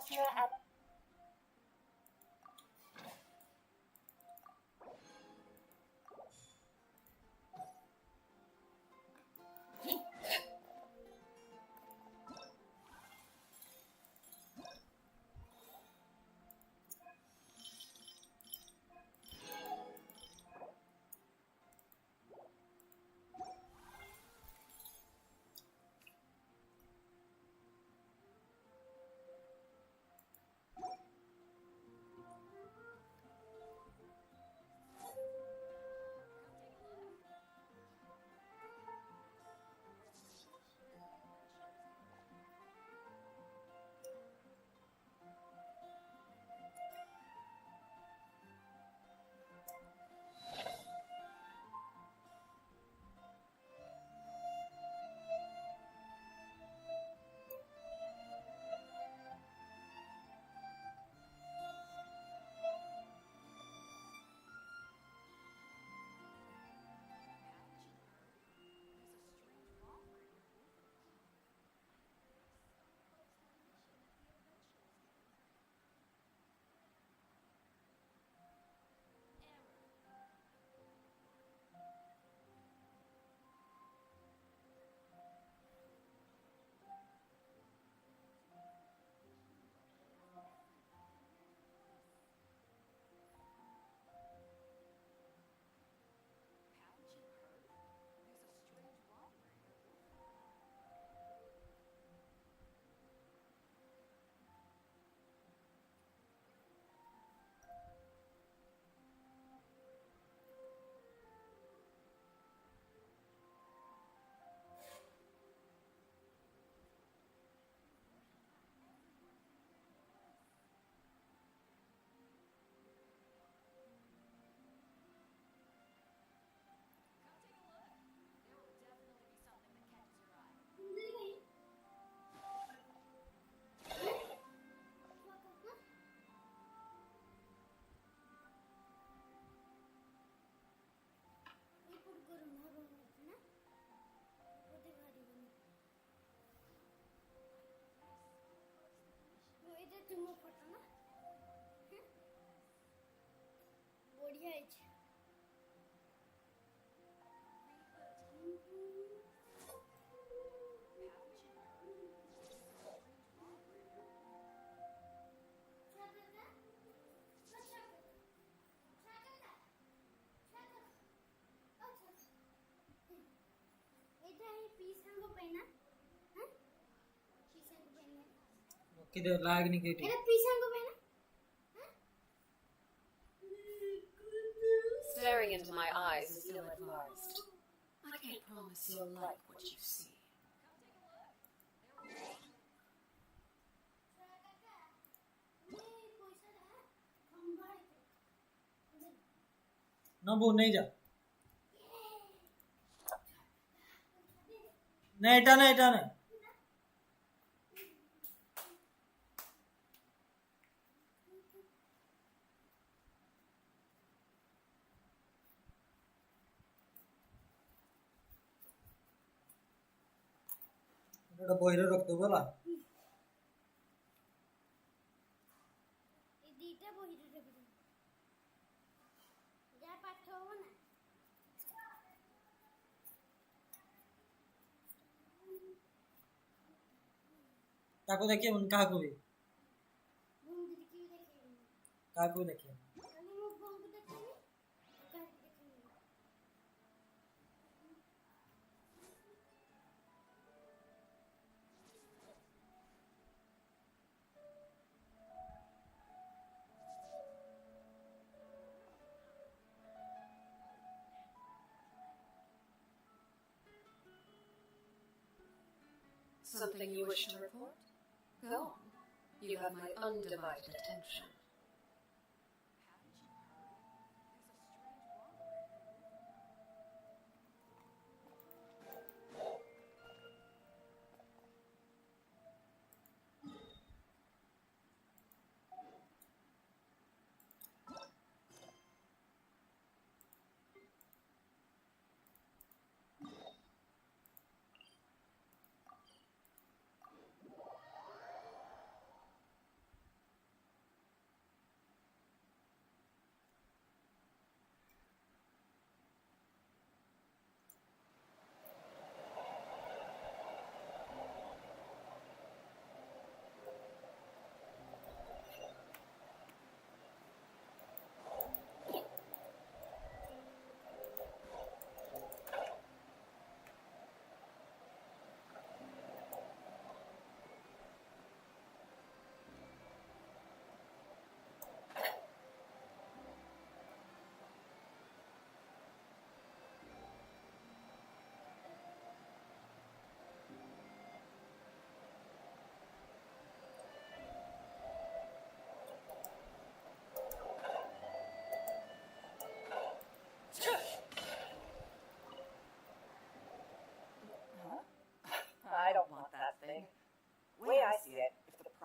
extra at किधर लाग नहीं गई Staring into my eyes is ill-advised. I can't promise you'll like what you see. ना वो नहीं जा नहीं इटाना इटाना এটা বইরে রাখতে বলা এদিটা বহিরে রাখবি যা পাঠ হবো না তাকো দেখি মন কাকু भी বন্ধু কি দেখি কাকু দেখি আমি মুখ বন্ধু দেখি কাকু দেখি Something you wish to report? Go on. You have my undivided attention.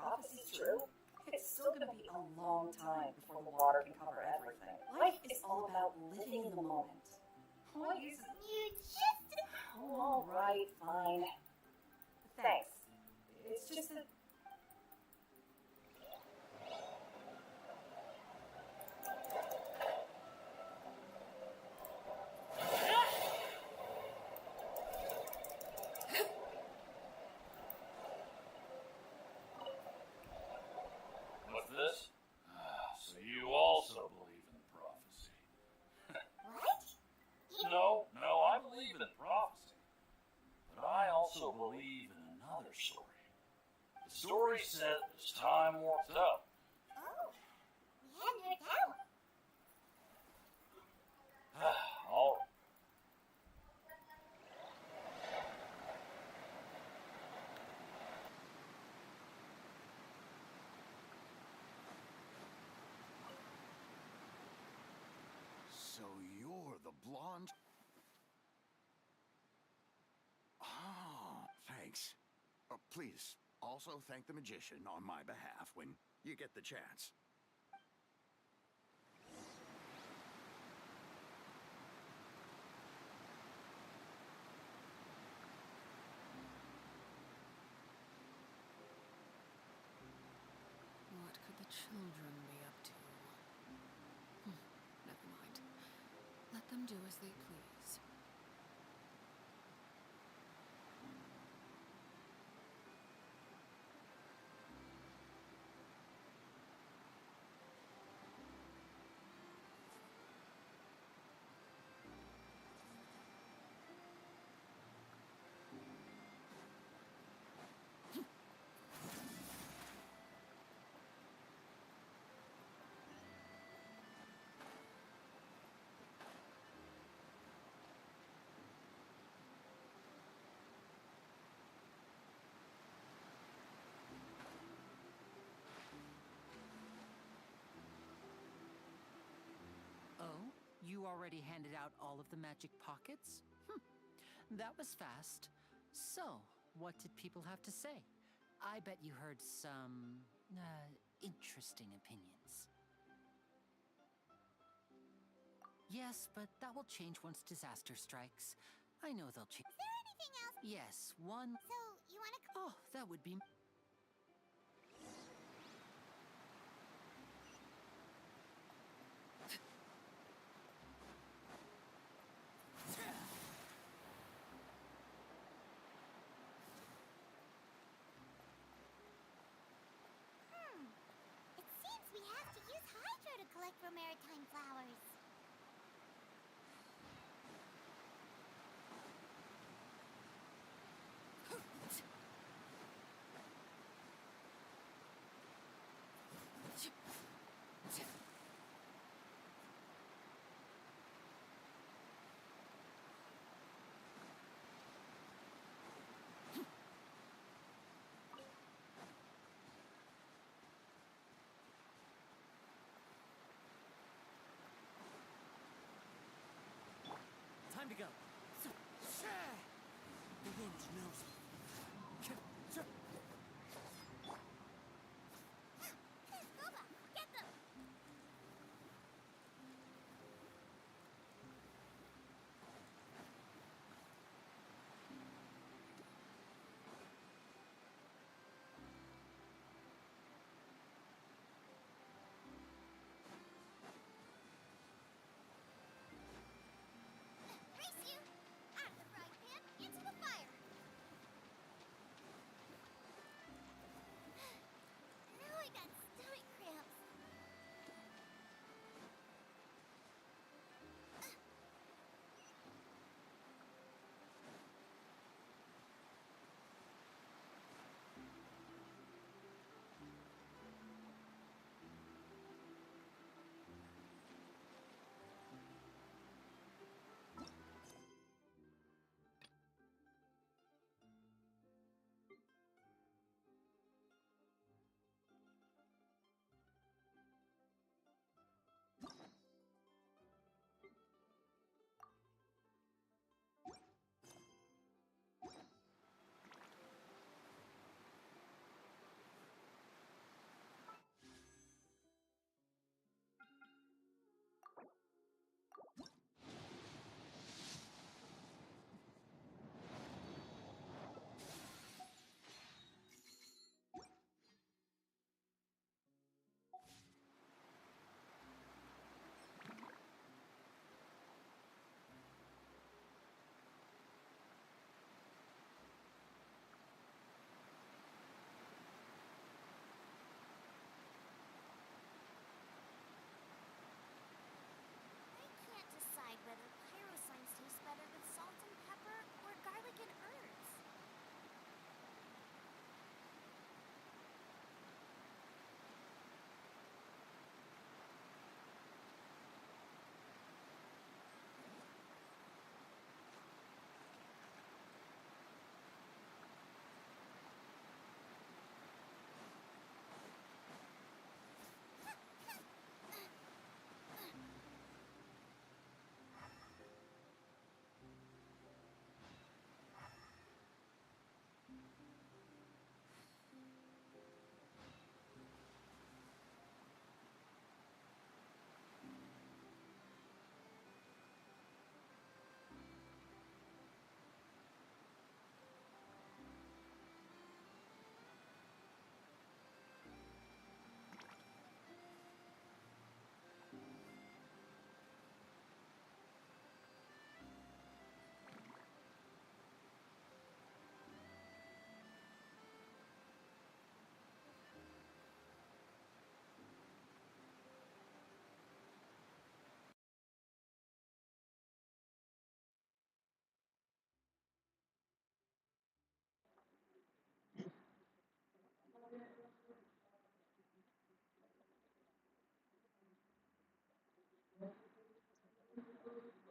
prophecy's true, it's still going to be a long time before the water can cover everything. Life is all about living in the moment. Why use it? You just... Oh, all right, fine. Thanks. It's just that... What's this? So you also believe in prophecy. What? No, I believe in prophecy. But I also believe in another story. The story said as time warps up. Oh, we hadn't heard that one. All So you're the blonde? Ah, thanks. Please, also thank the magician on my behalf when you get the chance. What could the children be up to? Never mind. Let them do as they please. Oh, you already handed out all of the magic pockets? That was fast. So, what did people have to say? I bet you heard some, interesting opinions. Yes, but that will change once disaster strikes. I know they'll change. Is there anything else? Yes, one... So, you want to... Oh, that would be... It seems we have to use Hydro to collect for maritime flowers.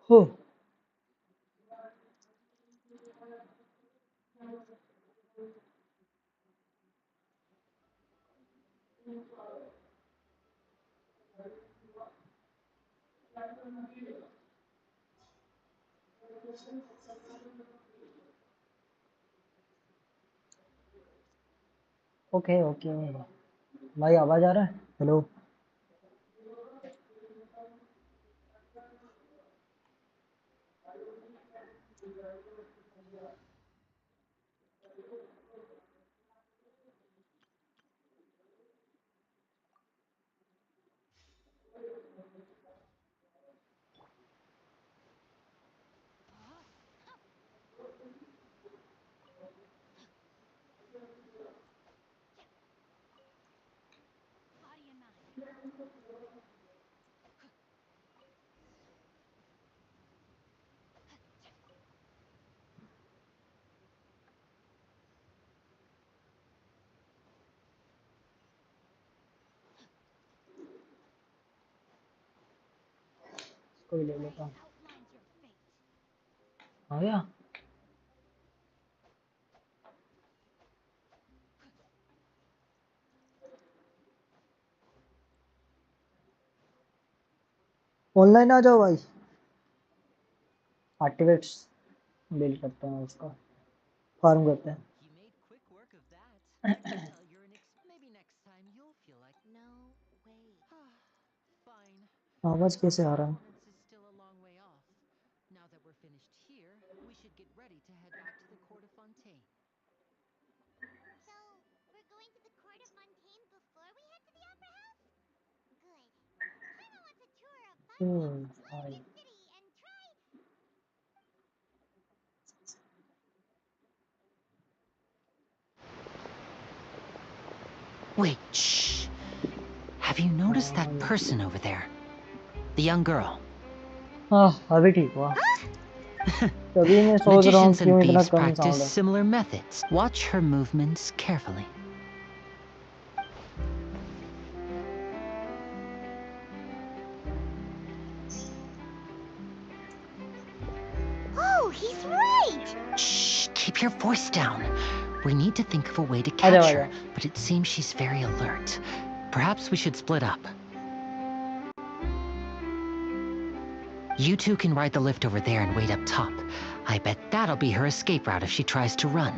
हो okay okay भाई आवाज आ रहा है hello कोई ले लेता हूँ आ गया ऑनलाइन आ जाओ भाई आर्टिफैक्ट्स बिल्ड करते हैं उसका फार्म करते हैं You made quick work of that. Well, you're maybe next time you'll feel like. No way. Fine. आवाज कैसे आ रहा है Performance is still a long way off. Now that we're finished here, we should get ready to head back to the court of Fontaine. So, we're going to the court of Fontaine before we head to the opera house? Good. Kinda wants a tour of Fontaine's भाई glorious city and try... Wait, shh. Have you noticed that person over there? The young girl. हाँ अभी ठीक हुआ तभी मैं सोच रहा हूँ Magicians क्यों and इतना thieves कम practice साउंड है similar methods. Watch her movements carefully. Oh, he's right! Shh, keep your voice down. We need to think of a way to आजा catch आजा her, but it seems she's very alert. Perhaps we should split up. You two can ride the lift over there and wait up top. I bet that'll be her escape route if she tries to run.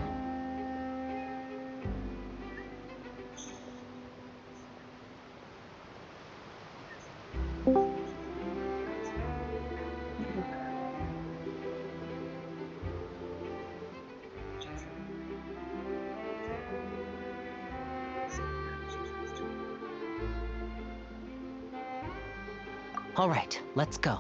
All right, let's go.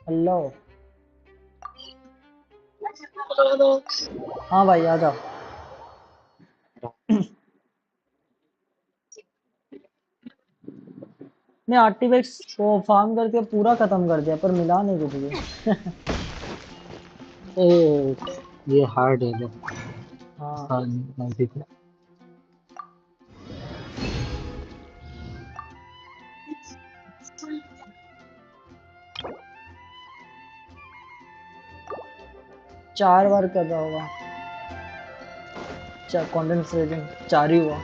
Hello हाँ भाई आ जाओ मैं artefacts को farm करके पूरा खत्म कर दिया पर मिला नहीं कुछ भी ए, ये हार्ड है वो हाँ हाँ नजदीक है 4 बार कर रहा होगा कंडेंसेशन 4 ही हुआ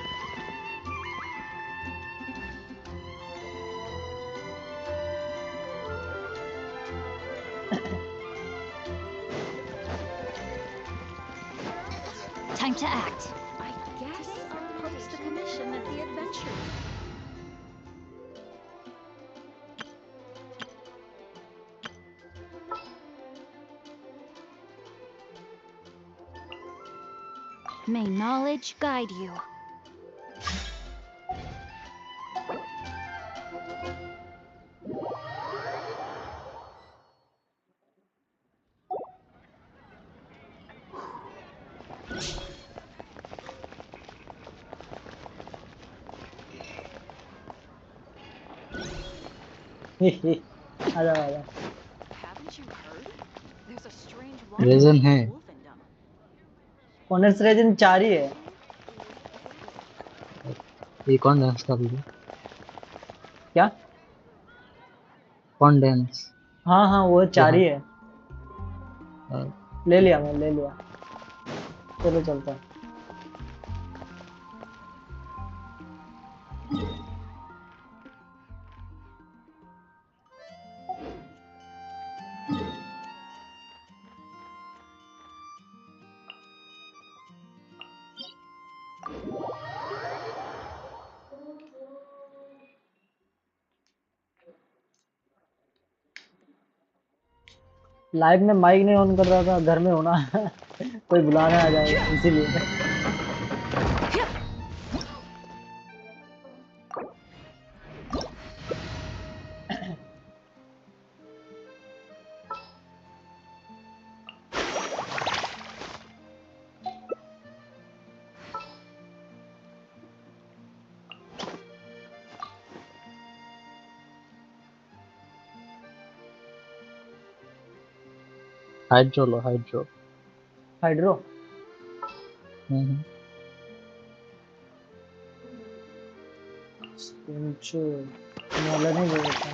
Time to act. I guess I'll post the commission at the adventure. May knowledge guide you. आजा आजा। Haven't you heard? There's a strange water region in है। Wolfendom. ऑनर्स रेजिन 4 ही है। ये कौन डांस कर रही है? क्या? कौन डांस? हाँ हाँ वो 4 ही है। हाँ, ले लिया मैं, ले लिया। चलो चलता है। लाइव में माइक नहीं ऑन कर रहा था, घर में होना कोई बुलाने आ जाएगा इसीलिए। हाइड्रो लो हाइड्रो। हाइड्रो मोला नहीं दे देता।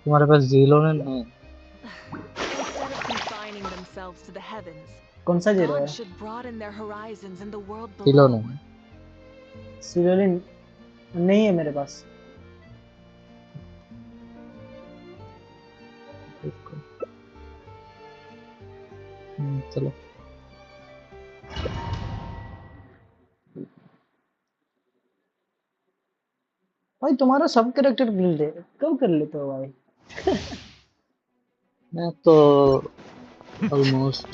तुम्हारे पास जीलो नहीं है? Instead of confining themselves to the heavens, कौन सा जीरो है? gods should broaden their horizons in the world जीलो below. नहीं। सीरियलिन नहीं है मेरे पास। इसको चलो। भाई तुम्हारा सब कैरेक्टर बिल्ड है, कब कर लेते हो भाई? मैं तो ऑलमोस्ट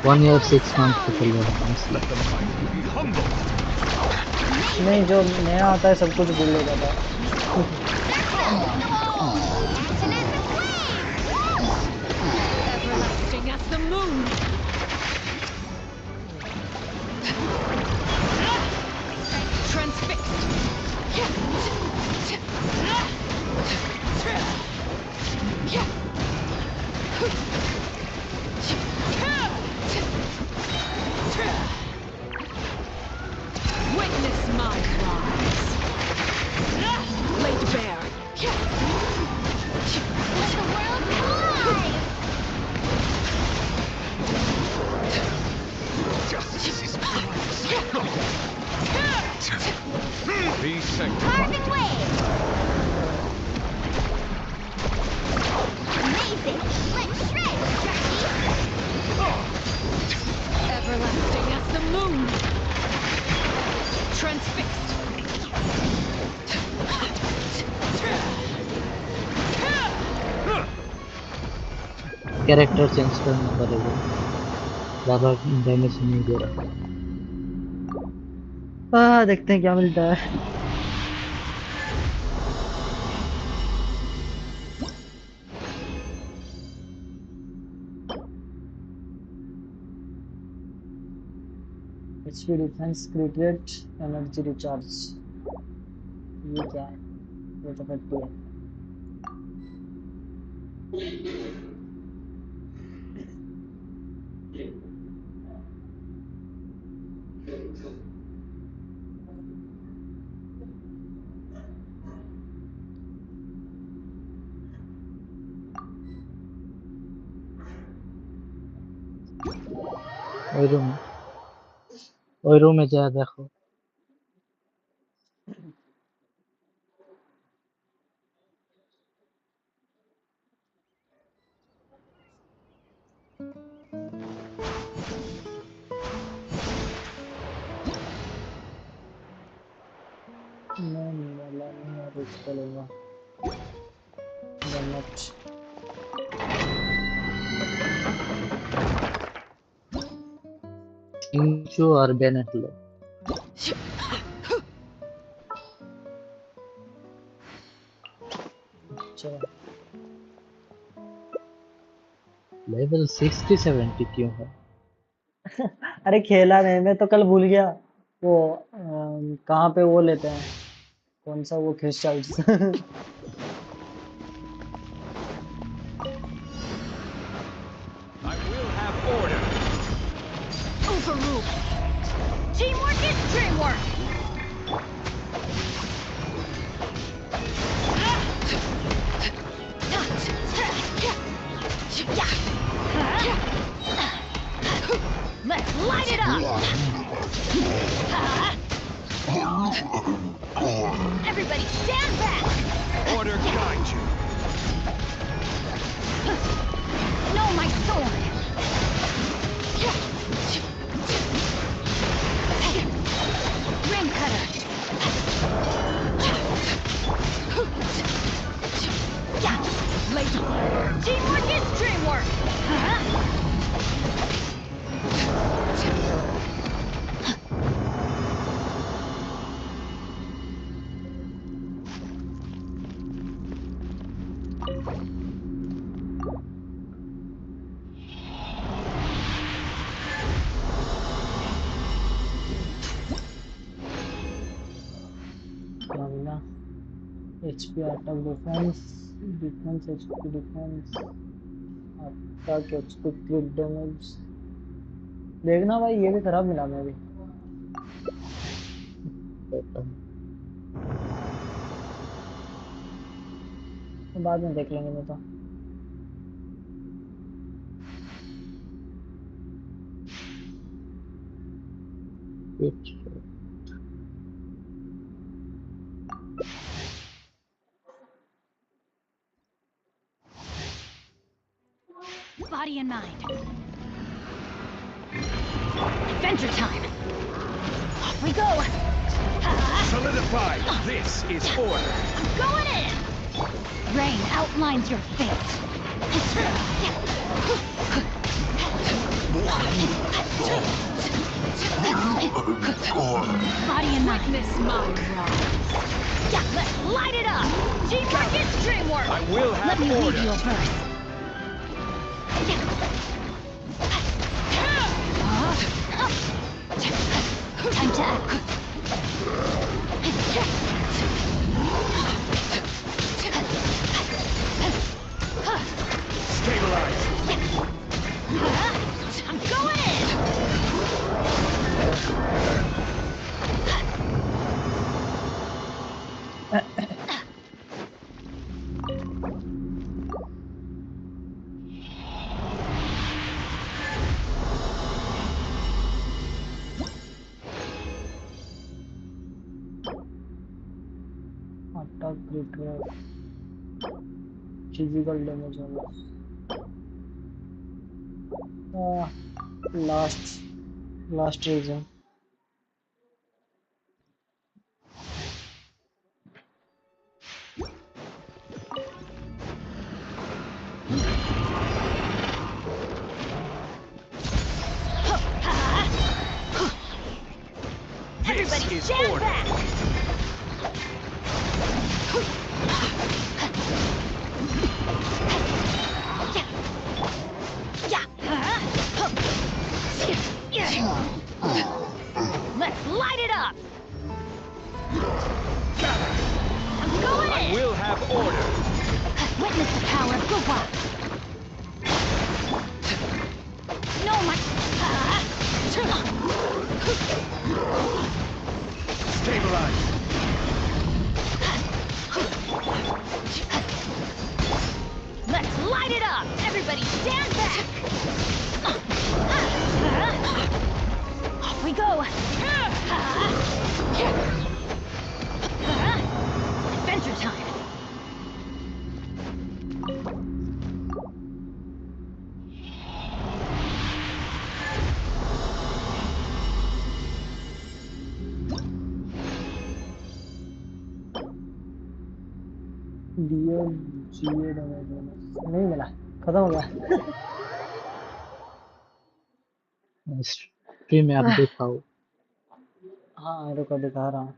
1 year 6 months से चल रहा है इसलिए। नहीं, जो नया आता है सब कुछ बिल्ड हो जाता है। Everlasting as the moon. Witness my rise. Laid bare. Let the world fly! Justice is be Carving wave! Amazing! Let's shred, Everlasting as the moon. Transfixed. Character change करना पड़ेगा, ज़्यादा डैमेज नहीं दे रहा। देखते हैं क्या मिलता है। HP defence क्रिट rate, energy recharge. ये क्या है? ये तो 50 है। ওই রুমে যা দেখো। नहीं वाला नहीं है, रिस्क चलेगा। डैमेज इंचो और बेनेट लो। अच्छा लेवल 60 70 क्यों है? अरे खेला नहीं, मैं तो कल भूल गया वो कहाँ पे वो लेते हैं, कौन सा वो crystals. I will have order. Overruled. Teamwork is dreamwork. Let's light it up. Everybody stand back. Order guide you. Know my sword. Rim cutter. Laser. Teamwork is dreamwork. Stamina, HP, attack, defence, defence, HP, defence, attack, HP, क्रिट damage. देखना भाई, ये भी खराब मिला मैं भी। बाद में देख लेंगे मैं तो। Body and mind. Adventure time. Off we go. Solidify. This is order. I'm going in. Rain outlines your fate. Body and mind. Witness my rise. Yeah, let's light it up. Teamwork is dreamwork. I will have Let me order. read you a verse. Time to act. Stabilize. I'm going in. Attack, crit rate, physical damage होगा। Last region. Everybody This is stand order. back. Let's light it up. I'm going I in. will have order. Witness the power of Guwa. No, my. Stabilize. Let's light it up. Everybody stand back. Off we go. Adventure time. डीओ जीओ damage नहीं मिला, खत्म हो गया। Stream में आप दिखाओ। हाँ रुको दिखा रहा हूँ।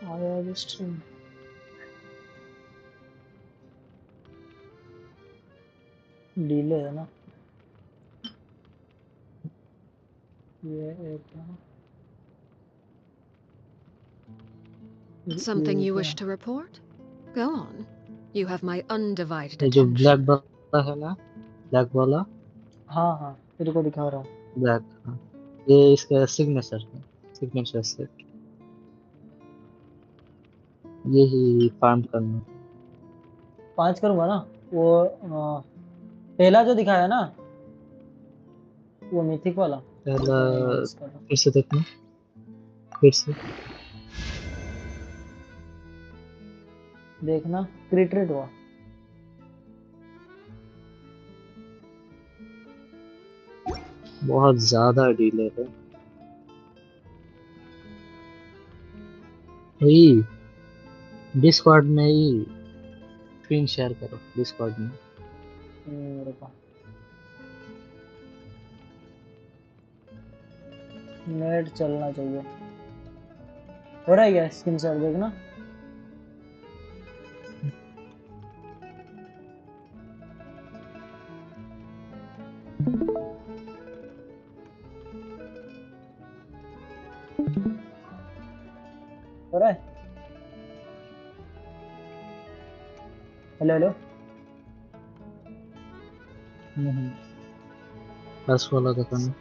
आया अभी स्ट्रीम डिले है ना ये एक Something ये you क्या wish to report? Go on. You have my undivided ये जो ब्लैक attention. वाला है ना, ब्लैक वाला, हाँ हाँ तेरे को दिखा रहा हूँ ब्लैक, हाँ, ये इसका सिग्नेचर है, सिग्नेचर सेट, यही फार्म करना। 5 करूँगा ना वो पहला जो दिखाया ना वो मिथिक वाला पहला तो मैं माइनस कर रहा हूँ फिर से देखना, फिर से देखना क्रिट्रेट हुआ बहुत ज्यादा डिले है। वही डिस्कॉर्ड में ही स्क्रीन शेयर करो, डिस्कॉर्ड में। रुको नेट चलना चाहिए हो रहा है क्या स्क्रीन शेयर देखना हो रहा है हेलो हेलो बस वाला दिखाना,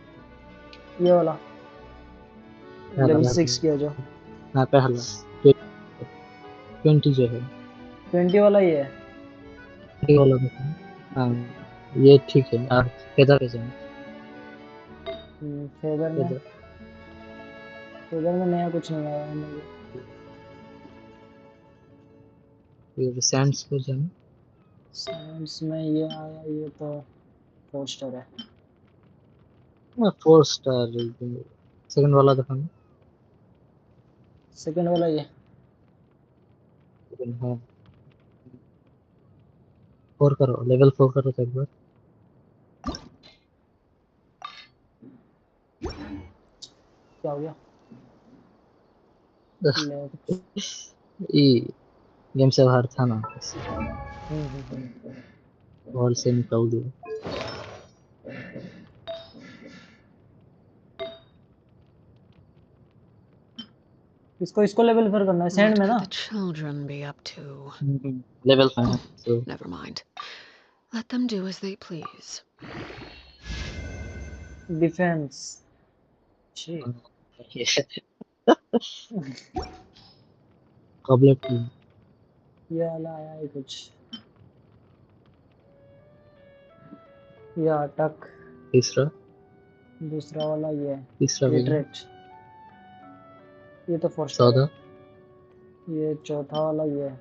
ये वाला पहला लेवल वाला, 6 किया जो हाँ पहला 20 जो है, 20 वाला ये है 20 वाला दिखाना, हाँ ये ठीक है। और फेदर पे जाना, फेदर में फेदर, फेदर में नया कुछ नहीं आया है मुझे फिर सैंड्स पे जाना, साइंस में ये आया ये तो पोस्टर है 4 स्टार। सेकंड वाला दिखाना, सेकंड वाला ये सेकंड, हाँ 4 करो, लेवल 4 करो तो एक बार। क्या हो गया लेफ्ट ये गेम से बाहर था ना, बॉल से निकाल दिया। इसको इसको लेवल पर करना है सैंड What में could ना the children be up to? Level 5 तो Never mind. Let them do as they please. Defence जी गॉबलेट ये वाला आया है कुछ ये अटक तीसरा, दूसरा वाला ये है तीसरा भी रिट्रेट ये तो 4 स्टार 14, है ये चौथा वाला ये है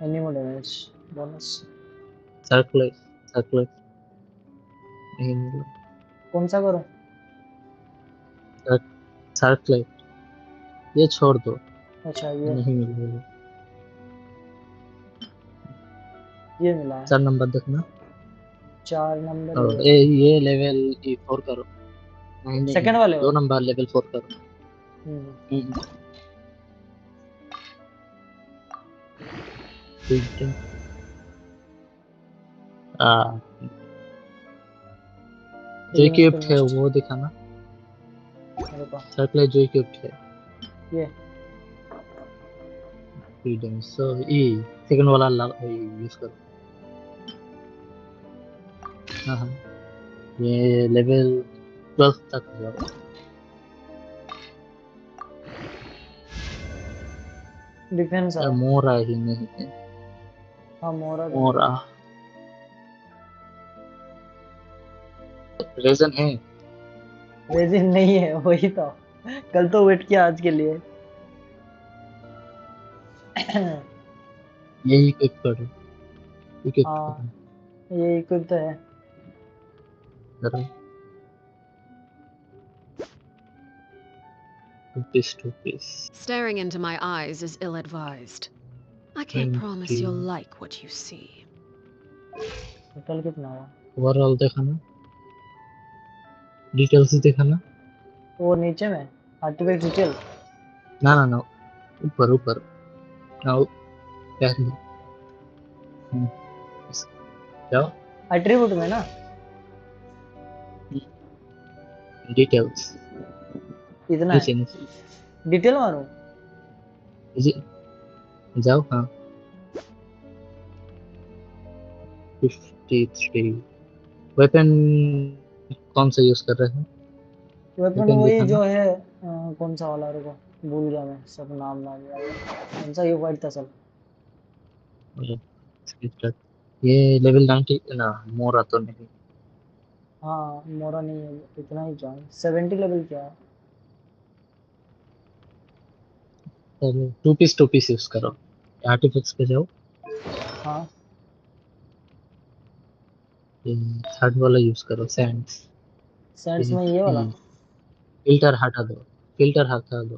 animal damage bonus circulate, circulate नहीं मिला, कौन सा करूं सर्कुलेट ये छोड़ दो, अच्छा ये नहीं मिलेगा। ये मिला है 4 नंबर देखना, 4 नंबर और ये ये लेवल 4 करो, नहीं नहीं सेकंड वाले 2 को नंबर लेवल 4 करो। ठीक है, जो क्यूब है वो दिखाना, सर्कुलेट जो क्यूब है ये फ्रीडम, सो ई सेकंड वाला यूज करो। हाँ हाँ ये लेवल 12 तक जाओ, डिफेंस है मोरा ही नहीं है, हाँ मोरा मोरा रीजन है, रेजिन नहीं है वही तो कल तो वेट किया आज के लिए यही क्लिक करो, हाँ ये इक्विप तो है करो two piece. Staring into my eyes is ill-advised. I can't promise you'll like what you see. Total कितना हुआ ओवरऑल दिखाना, डिटेल्स दिखाना, वो नीचे में आर्टिफैक्ट डिटेल ना ना ना ऊपर ऊपर आओ पहले जाओ एट्रीब्यूट में ना डिटेल्स इतना है, नीचे नीचे डिटेल मारूं? जाओ हाँ 53 वेपन कौन सा यूज कर रहे हैं वेपन वेपन वही दिखाना जो है कौन सा वाला, रुको भूल गया मैं सब नाम याद है। कौन सा, ये वाइट था सब। ये लेवल 90 ना मोरा तो नहीं हाँ मोरा नहीं है, इतना ही क्या है, 70 लेवल क्या है। टू पीस यूज करो आर्टिफैक्ट्स पे जाओ हाँ थर्ड वाला यूज करो सैंड्स सेंट्स में ये वाला। फिल्टर हटा दो फिल्टर हटा दो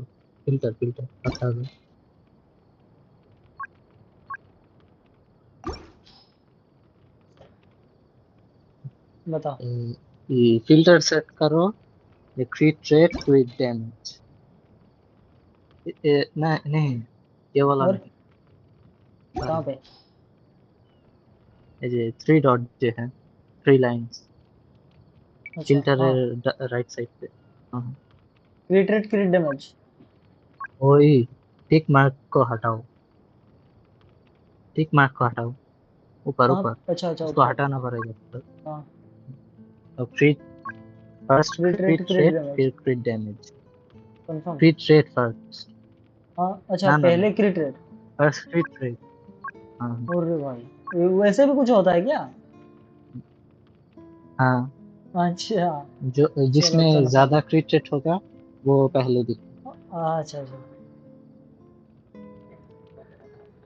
बता। ये फिल्टर सेट करो ये क्रीट रेट क्विक डैमेज नहीं नहीं ये वाला और नहीं कहाँ पे? ये 3 डॉट जो है 3 लाइंस अच्छा फिल्टर हाँ, राइट साइड पे हाँ क्रिट रेट क्रिट डैमेज। वही टिक मार्क को हटाओ ऊपर कहाँ? ऊपर अच्छा अच्छा उसको ऊपर। हटाना पड़ेगा तो हाँ crit first crit rate crit crit rate damage फिर crit damage confirm. Crit rate first हाँ अच्छा, ना पहले crit rate. First crit rate हाँ और भाई वैसे भी कुछ होता है क्या? हाँ अच्छा जो चलो जिसमें कंफर्म। ज्यादा क्रीट रेट होगा वो पहले दिखे अच्छा अच्छा,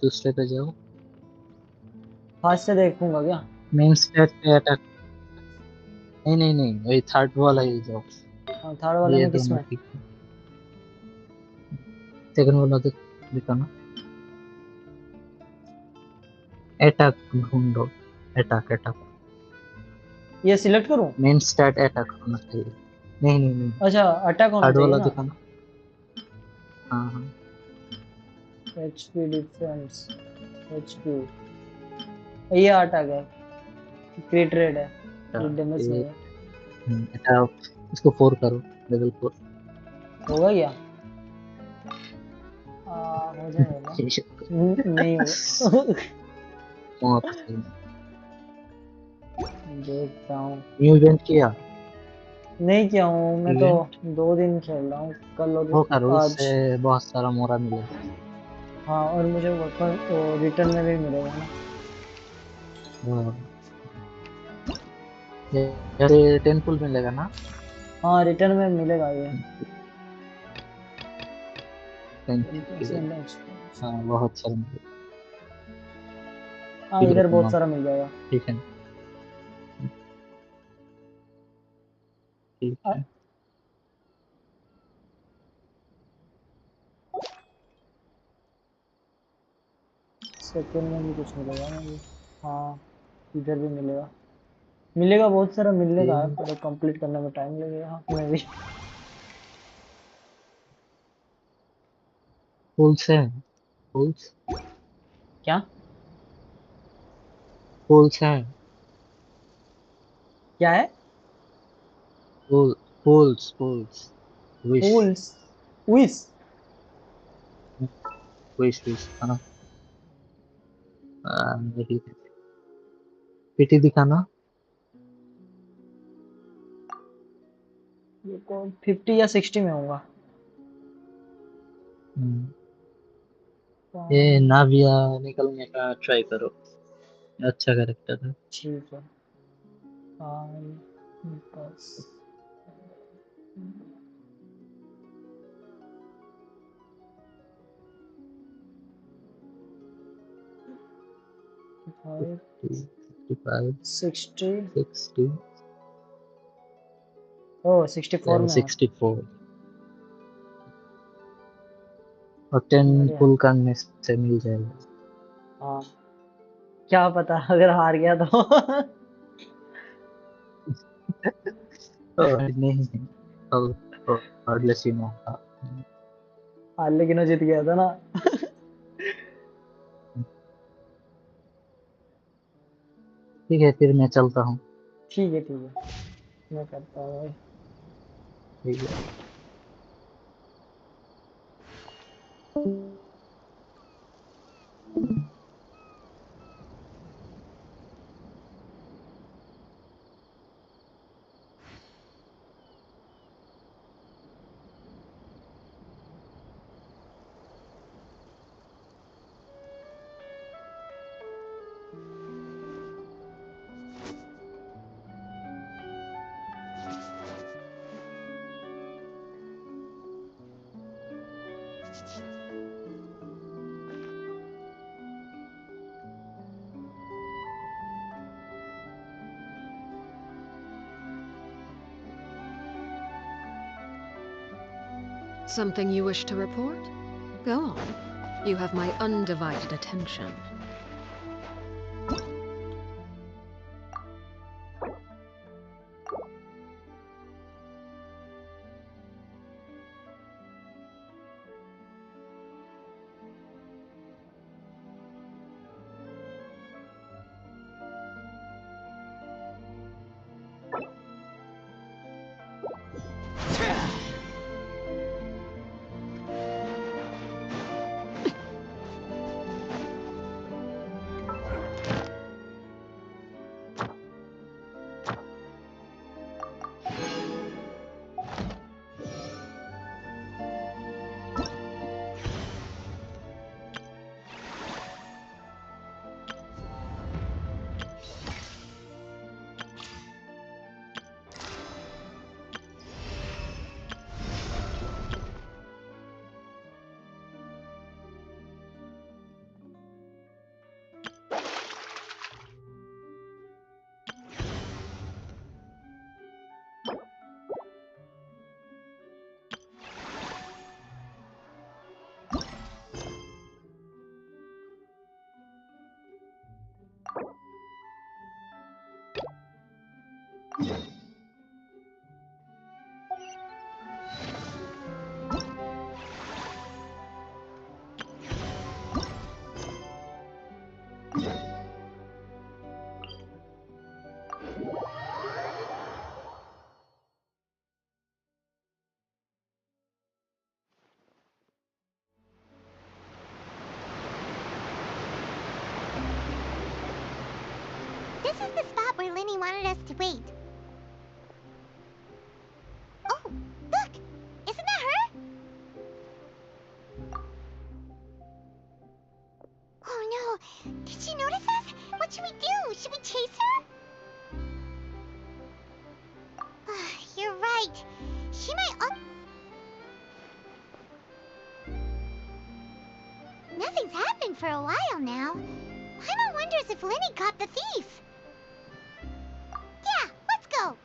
दूसरे पे जाओ फास्ट से देखूंगा क्या? मेन स्टेट पे अटैक नहीं वही थर्ड वाला ही जाओ हाँ थर्ड वाले ये में किस दोनों में? ठीक है सेकंड वाला दिखाना अटैक ढूंढो अटैक ये सिलेक्ट करूँ? मेन स्टैट अटैक होना चाहिए नहीं अच्छा अटैक होना थर्ड चाहिए वाला ना। दिखाना हाँ एचपी डिफेंस, एचपी, ये अटैक है, क्रिट रेट है, क्रिट डैमेज नहीं है। अटैक इसको 4 करो लेवल 4 होगा क्या? हो जाएगा। नहीं होगा। बहुत सही देखता हूँ। न्यू इवेंट किया नहीं किया हूँ मैं तो, इवेंट 2 दिन खेल रहा हूँ, कल और वो करो आज। उससे बहुत सारा मोरा मिलेगा हाँ और मुझे वेपन रिटर्न में भी मिलेगा ना। हाँ, ये 10 फुल मिलेगा ना हाँ रिटर्न में मिलेगा ये। 10 हाँ बहुत सारा मिलेगा हाँ ठीक इधर रखूंगा बहुत सारा मिल जाएगा। ठीक है ठीक है सेकंड में भी कुछ मिलेगा ना ये। हाँ इधर भी मिलेगा, मिलेगा बहुत सारा मिलेगा, ये पर कंप्लीट करने में टाइम लगेगा मैं भी। फुल्स है फुल्स क्या? फुल्स है क्या है? फुल फुल्स विश फूल्स, विस। विश हाँ यही पीटी दिखाना 50 या 60 में होगा। हम्म, ये नाविया निकलने का ट्राई करो अच्छा कैरेक्टर है ठीक है। हाँ बस फाइव 55 60। 60 ओ 64 में है। 64 और 10 बढ़िया। फुल करने से मिल जाएगा हाँ क्या पता अगर हार गया तो। नहीं नहीं अब ARLECHINO आर्लेकिनो जीत गया था ना। ठीक है फिर मैं चलता हूँ। ठीक है मैं करता हूँ भाई। ठीक है। Something you wish to report? Go on. You have my undivided attention. This is the spot where Linny wanted us to wait. Oh, look! Isn't that her? Oh no! Did she notice us? What should we do? Should we chase her? You're right. She might Nothing's happened for a while now. Paimon wonders if Linny caught the thief. Yeah, let's go.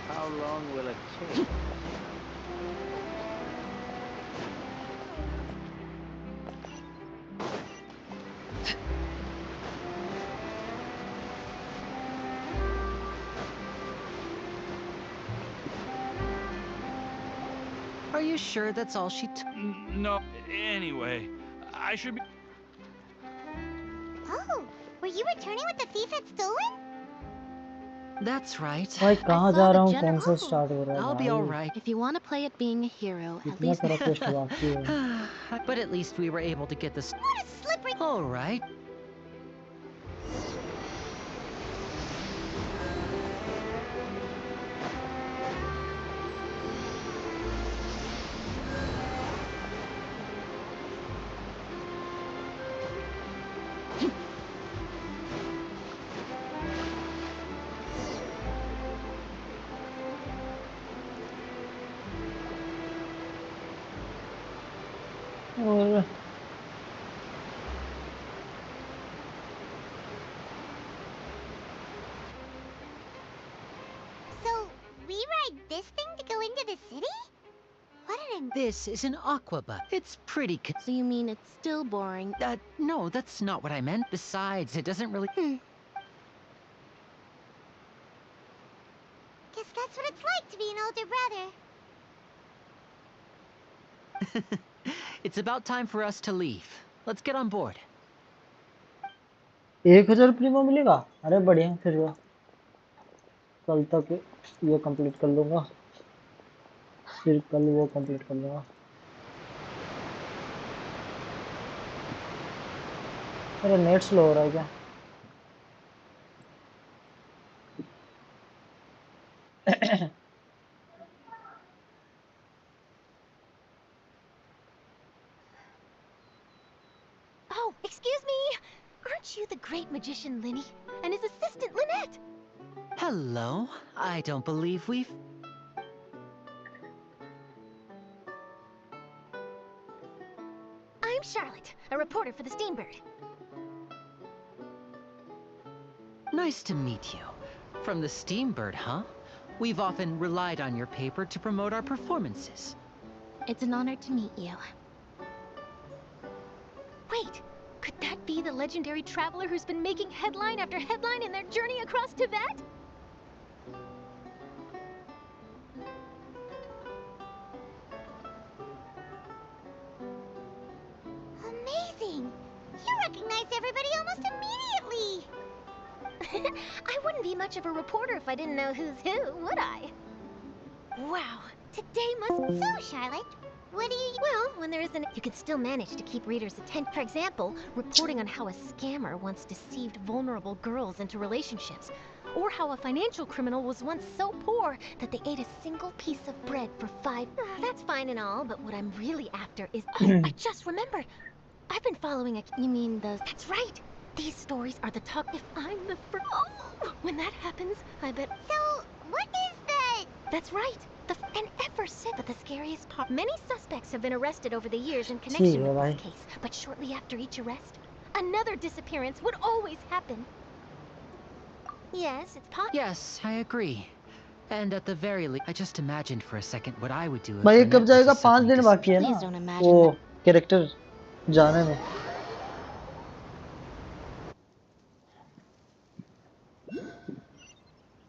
How long will it take? Are you sure that's all she took? No, anyway, I should be. Oh, were you returning what the thief had stolen? That's right. भाई I कहाँ saw जा the रहा हूँ general. कौन सा start हो रहा है I'll be भाई all right. If you want to play at being a hero, at कितना least. सारा क्वेस्ट बाकी है But at least we were able to get this. What a slippery... All right. और So, We ride this thing to go into the city? What an This is an aquabus. It's pretty. So you mean it's still boring? No, that's not what I meant. Besides, it doesn't really. Guess that's what it's like to be an older brother. It's about time for us to leave. Let's get on board. 1000 Primo मिलेगा? अरे बढ़िया, फिर तो कल तक ये complete कर लूंगा, फिर कल वो कंप्लीट कर लूंगा। मेरा नेट स्लो हो रहा है क्या? Oh, excuse me! Aren't you the great magician Linny and his assistant Lynette? Hello. I don't believe we've. I'm Charlotte, a reporter for the Steambird. Nice to meet you. From the Steambird, huh? We've often relied on your paper to promote our performances. It's an honor to meet you. Wait, could that be the legendary traveler who's been making headline after headline in their journey across Teyvat? Amazing! You recognized everybody almost immediately! I wouldn't be much of a reporter if I didn't know who's who, would I? Wow, today must... So, Charlotte, what do you... Well, when there isn't... You could still manage to keep readers' attention. For example, reporting on how a scammer once deceived vulnerable girls into relationships. Or how a financial criminal was once so poor that they ate a single piece of bread for 5... That's fine and all, but what I'm really after is... Oh, I just remembered! I've been following a... You mean the... That's right! These stories are the talk... If I'm the first... Oh! When that happens, I bet... So, what is the... That's right! And ever since... But the scariest part... Many suspects have been arrested over the years in connection with this case. But shortly after each arrest, another disappearance would always happen. Yes, it's possible. Yes, I agree. And at the very least, I just imagined for a second what I would do if भाई Lynette कब were जाएगा? to 5 दिन suddenly बाकी है ना Please don't imagine वो that. Character जाने में।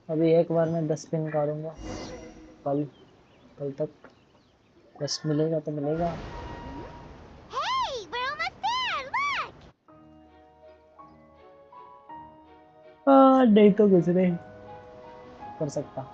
अभी एक बार में 10 पिन काटूंगा, कल तक 10 मिलेगा तो मिलेगा। Hey, we're almost there! Look! नहीं तो कुछ नहीं कर सकता।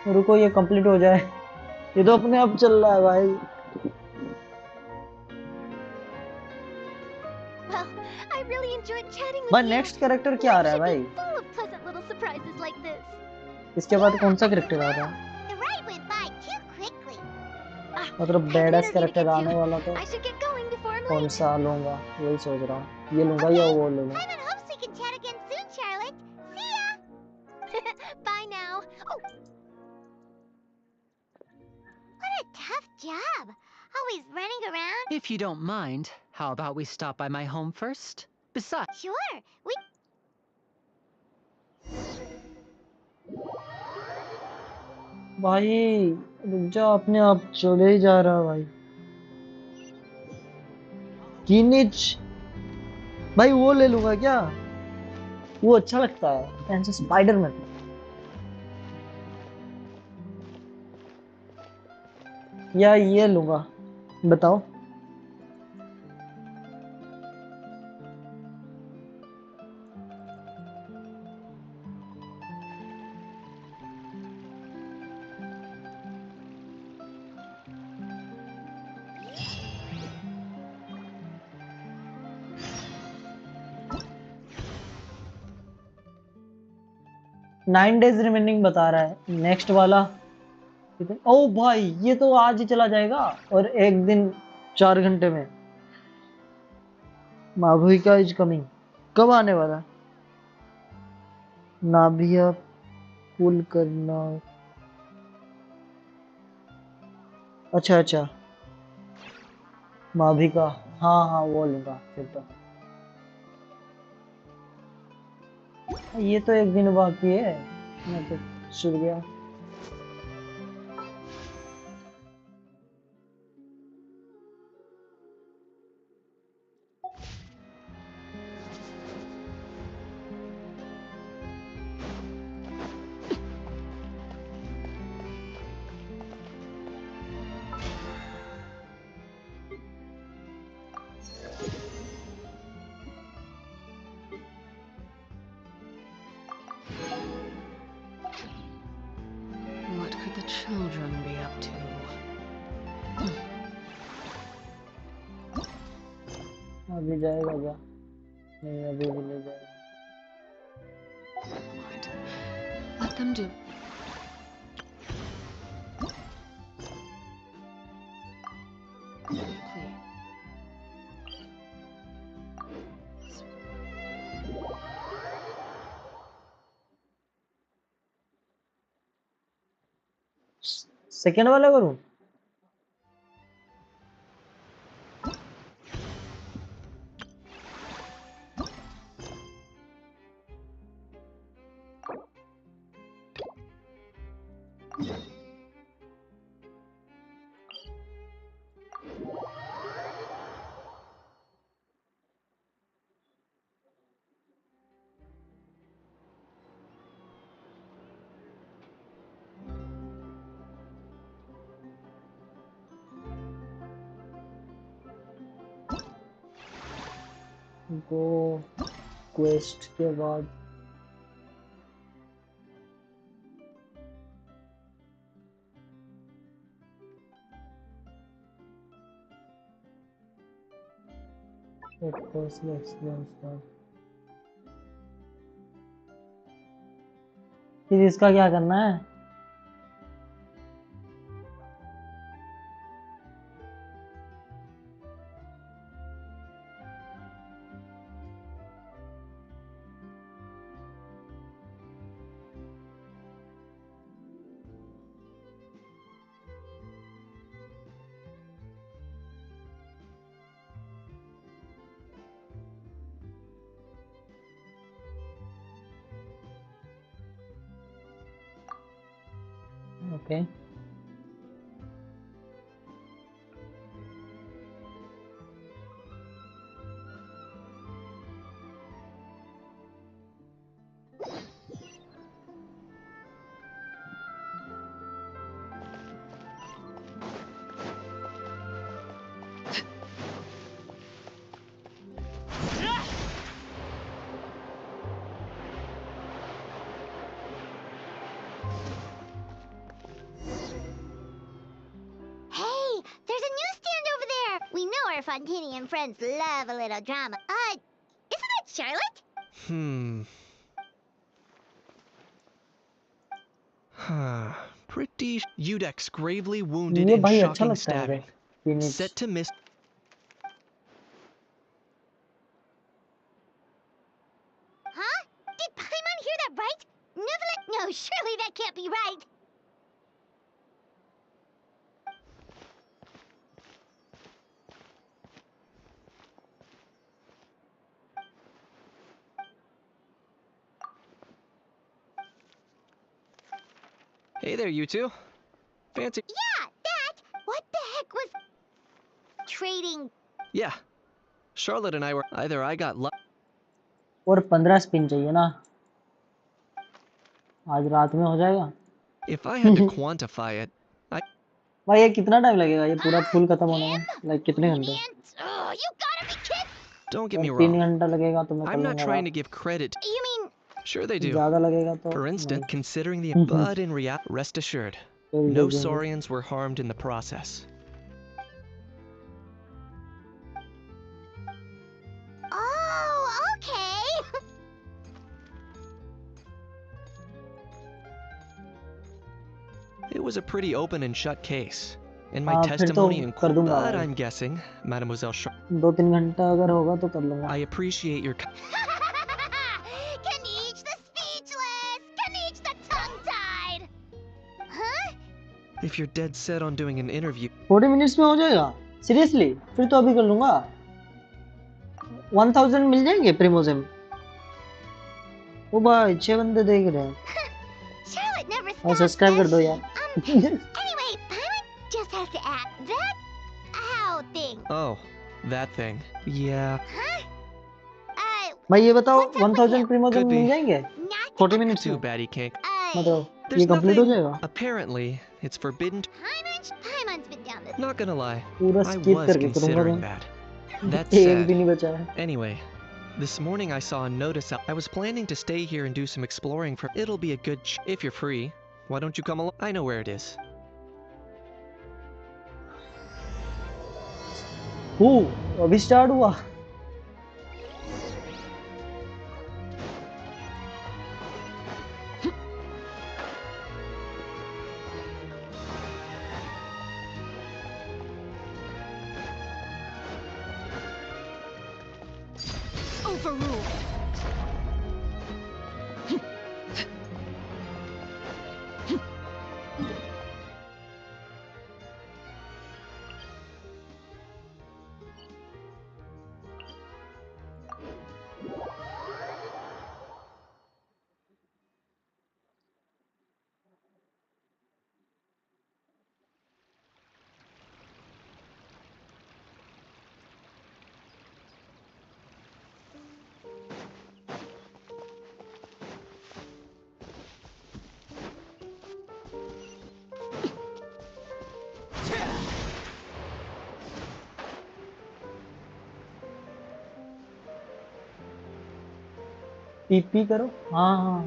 रुको ये कंप्लीट हो जाए, ये तो अपने आप चल रहा है भाई। Well, I really enjoyed chatting with भाई you. नेक्स्ट कैरेक्टर क्या आ रहा है भाई? Full of pleasant little surprises like this. इसके बाद कौन सा कैरेक्टर आ रहा है? The ride went by too quickly. मतलब बैडास कैरेक्टर आने वाला तो I should get going before I'm कौन late. सा लूंगा वही सोच रहा हूँ, ये लूंगा या वो लूंगा। I'm in hopes we can chat again soon, Charlotte. See ya. Bye now. Oh. What a tough job. Always running around. If you don't mind, how about we stop by my home first? Besides... Sure. We... भाई रुक जा, अपने आप चले ही जा रहा भाई। कीनिच भाई वो ले लूंगा क्या? वो अच्छा लगता है, स्पाइडरमैन। या ये लूंगा, बताओ। 9 days रिमेनिंग बता रहा है। नेक्स्ट वाला कितने? ओ भाई ये तो आज ही चला जाएगा और एक दिन 4 घंटे में। माभुइका इज कमिंग। कब आने वाला? नाभिया पुल करना। अच्छा अच्छा माभिका। हाँ हाँ वो लूंगा फिर तो। ये तो एक दिन बाकी है। मैं तो छूट गया। What could the children be up to? अभी जाएगा क्या? नहीं अभी भी ले जाएगा। Mind. Let them do. Please. Second वाला करूं? गो क्वेस्ट के बाद पर्सनल एक्सपीरियंस का। फिर इसका क्या करना है? Okay Hey, there's a newsstand over there. We know our Fontanian friends love a little drama. Isn't that Charlotte? Pretty. Udex gravely wounded ये in भाई अच्छा shocking लगता है मुझे। stabbing. Phoenix। Set to miss. Huh? Did Paimon hear that right? Neuvillette? No, surely that can't be right. Hey there, you two. Fancy. Yeah, that. What the heck was trading? Yeah. Charlotte and I were. Either I got luck. और 15 spin चाहिए ना? आज रात में हो जाएगा? If I had to quantify it, भाई ये कितना टाइम लगेगा ये पूरा फुल खत्म होने में? लाइक कितने घंटे? Oh, you gotta be kidding! don't get me 3 wrong. घंटा लगेगा तो मैं कर I'm not लूंगा। trying to give credit. You mean? Sure they do. ज़्यादा लगेगा तो For instance, considering the. But in reality, rest assured, no Saurians were harmed in the process. Oh, okay. was a pretty open and shut case. In my हाँ फिर तो testimony in कर court, दूंगा but भाई I'm guessing, Mademoiselle Char. 2-3 घंटा अगर होगा तो कर लूंगा I appreciate your. Kanich the speechless! Kanich the tongue-tied! Huh? If you're dead set on doing an interview. 40 minutes में हो जाएगा सीरियसली फिर तो अभी कर लूंगा 1000 मिल जाएंगे प्रीमोजिम ओ भाई 6 बंदे देख रहे हैं Charlotte never और stopped सब्सक्राइब कर us. दो यार Anyway, Paimon just has to act that how thing. Oh, that thing. Yeah. Huh? भाई ये बताओ What's up with 1000 him? प्रीमोजिम Could mill be. जाएंगे Not 40 मिनट्स Too में bad he can't. मतलब There's ये कंप्लीट हो nothing. जाएगा Apparently, it's forbidden. Paimon's been down this. Not gonna lie, पूरा I स्किप was करके करूंगा considering मैं that. That एक said, भी नहीं बचा है anyway, this morning I saw a notice out. I was planning to stay here and do some exploring for. It'll be a good if you're free. Why don't you come along? I know where it is. अभी start हुआ Overruled. P करो हाँ हाँ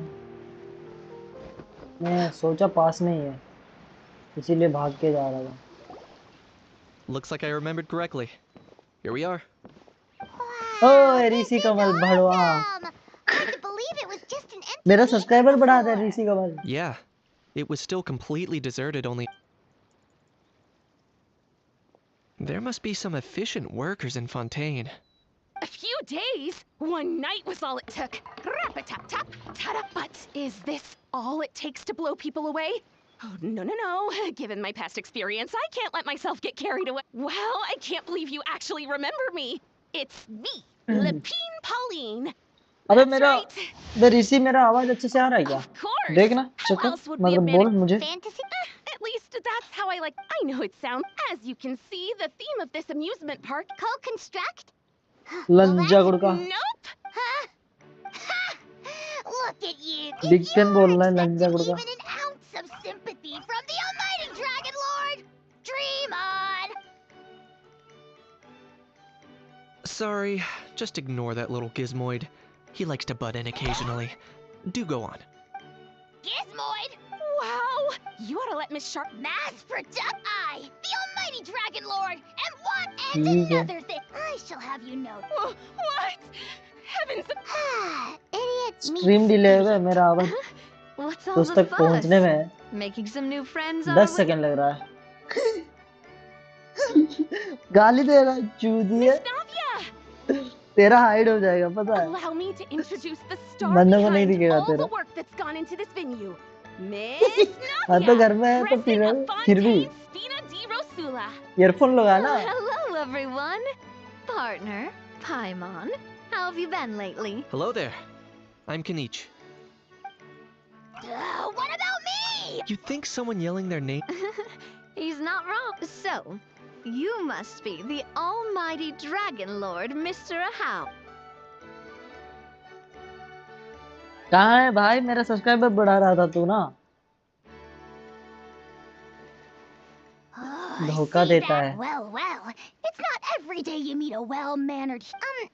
मैं सोचा पास में ही है इसीलिए भाग के जा रहा था Looks like I remembered correctly. Here we are. ओए ऋषि कमल भड़वा Hard to believe it was just an empty मेरा beach सब्सक्राइबर बढ़ा दे before. Rishi Kamal Yeah, it was still completely deserted. Only there must be some efficient workers in Fontaine. A few days? One night was all it took. Rap-a-tap-tap, ta-da. But is this all it takes to blow people away? Oh, no, no, no. Given my past experience, I can't let myself get carried away. Well, I can't believe you actually remember me. It's me, Lepine Pauline. अबे That's मेरा right. बे ऋषि मेरा आवाज अच्छे से आ रहा है क्या Of course. देखना How चेक कर else would we मतलब have बोल managed मुझे Fantasy? At least that's how I like. I know it sounds. As you can see, the theme of this amusement park. Co-construct? लंजा गुड़का Nope. Huh? Ha! Look at you. Big If pen you're बोल रहा है लंजा expecting Gudka even an ounce of sympathy from the almighty Dragon Lord, dream on. Sorry, just ignore that little gizmoid. He likes to butt in occasionally. Do go on. Gizmoid, Wow. You ought to let Miss Sharp. mass product. I, the almighty Dragon Lord, and one and ठीक है another thing. I shall have you know. What? Heavens. Idiot stream meets delay है मेरा आवाज What's all तुझ the तक पहुंचने fuss? में Making some new friends, 10 are we? Second लग रहा है गाली दे रहा है चूदी है Navia, तेरा हाइड हो जाएगा पता है allow me to introduce the star बंदों को नहीं behind दिखेगा all the तेरा work that's gone into this venue. Miss हाँ तो घर Navia, में है तो president of फिर भी Fontaine Spina di Rosula. Earphone लगा ना Hello, everyone. Partner, Paimon. How have you been lately? Hello there. I'm Kanich. What about me? You'd think someone yelling their name. He's not wrong. So, you must be the almighty Dragon Lord, Mr. Ahau. कहाँ है भाई मेरा subscriber बढ़ा रहा था तू ना Oh, I धोखा see देता that. है Well, well. It's not every day you meet a well-mannered.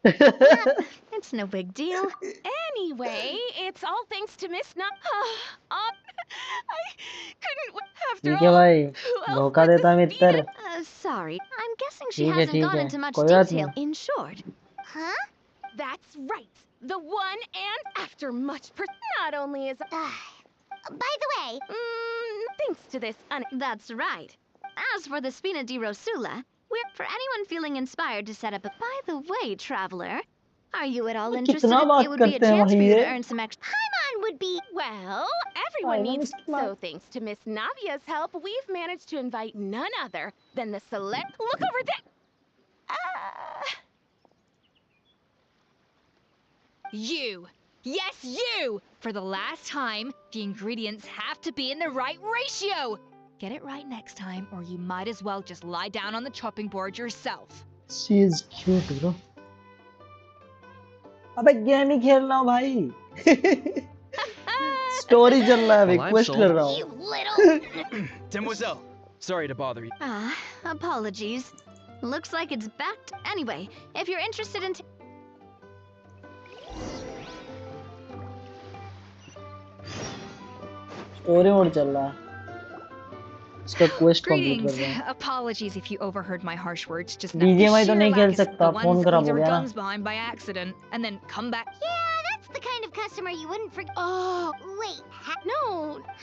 It's no big deal. Anyway, it's all thanks to Miss Na. I couldn't. After ठीक है all, भाई who else धोखा but the देता है मित्र Sorry. I'm guessing she ठीक है hasn't ठीक gone है into much कोई बात detail. नहीं In short, Huh? That's right. The one and after much not only is by the way, thanks to this That's right. As for the Spina di Rosula, we're for anyone feeling inspired to set up a... By the way, traveler, are you at all interested कितना in... बात It would be a करते हैं chance for भाई you ये? to earn some extra... Paimon would be... Well, everyone needs... So thanks to Miss Navia's help, we've managed to invite none other than the select... Look over there! You! Yes, you! For the last time, the ingredients have to be in the right ratio! Get it right next time, or you might as well just lie down on the chopping board yourself. She is cute, bro. अबे game ही खेल रहा हूँ भाई. Story चल रहा है अभी, quest कर रहा हूँ. Demoiselle, sorry to bother you. Apologies. Looks like it's backed. Anyway, if you're interested in... story mode चल रहा है. इसका क्वेस्ट कंप्लीट कर Greetings. रहा है. Apologies if you overheard my harsh words just now. DJI The तो sheer नहीं खेल lack is सकता, the फोन ones खराब leave हो their गया ना. gums behind by accident and then come back. Yeah, that's the kind of customer you wouldn't forget. Oh, wait. No.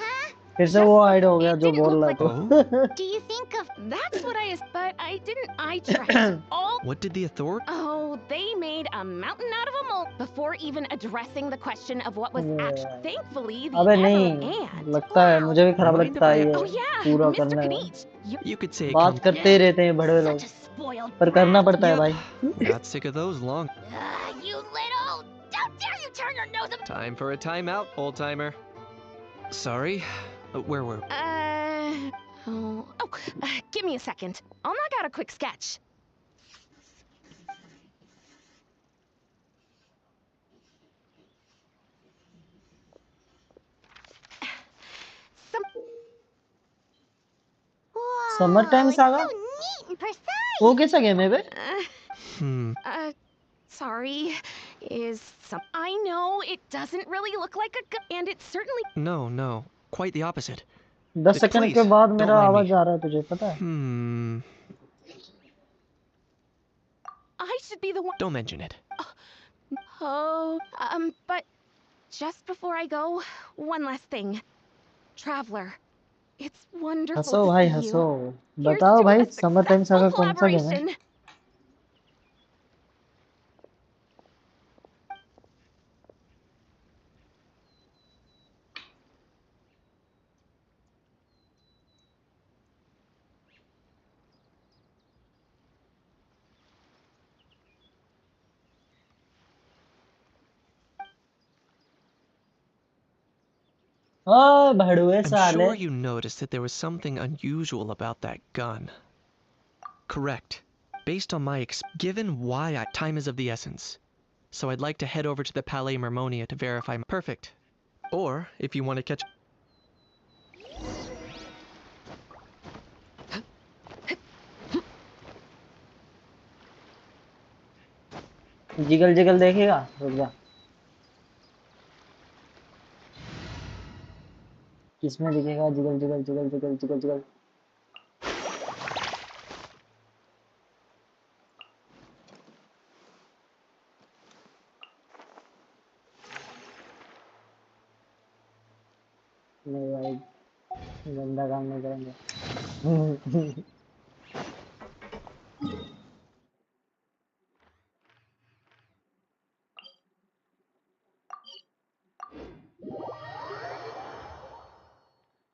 Huh? फिर से वो हाइड हो गया जो बोल रहा था. Do you think of... That's what but I didn't... I tried all... What did the authority? Oh, they made a mountain out of a mole before even addressing the question of what was actually... Thankfully, the अबे Emerald नहीं, Ant... लगता है मुझे भी खराब लगता है ये Oh yeah, पूरा Mr. करने में. Knight. You could say it बात करते ही रहते हैं बड़े लोग, पर करना पड़ता है भाई. Got sick of those long. You little... Don't dare you turn your nose up... Time for a timeout, old timer. Sorry, where were? Give me a second. I'll knock out a quick sketch. Summer time saga? वो कैसा game है बे? Sorry. I know it doesn't really look like a and it's certainly... No, quite the opposite. 10 second के बाद मेरा आवाज आ रहा है तुझे पता है? I should be the one... Don't mention it. But just before I go, one last thing. Traveler, it's wonderful हंसो to भाई see हंसो. you. बताओ भाई समर टाइम सागा कौन सा गेम है? I'm sure you noticed that there was something unusual about that gun. Correct. Based on my given why time is of the essence. So I'd like to head over to the Palais Mermonia to verify perfect. Or, if you want to catch... jiggle jiggle देखेगा? रुक जा. किसमें दिखेगा jiggle jiggle jiggle jiggle jiggle jiggle? नहीं भाई, गंदा काम नहीं करेंगे.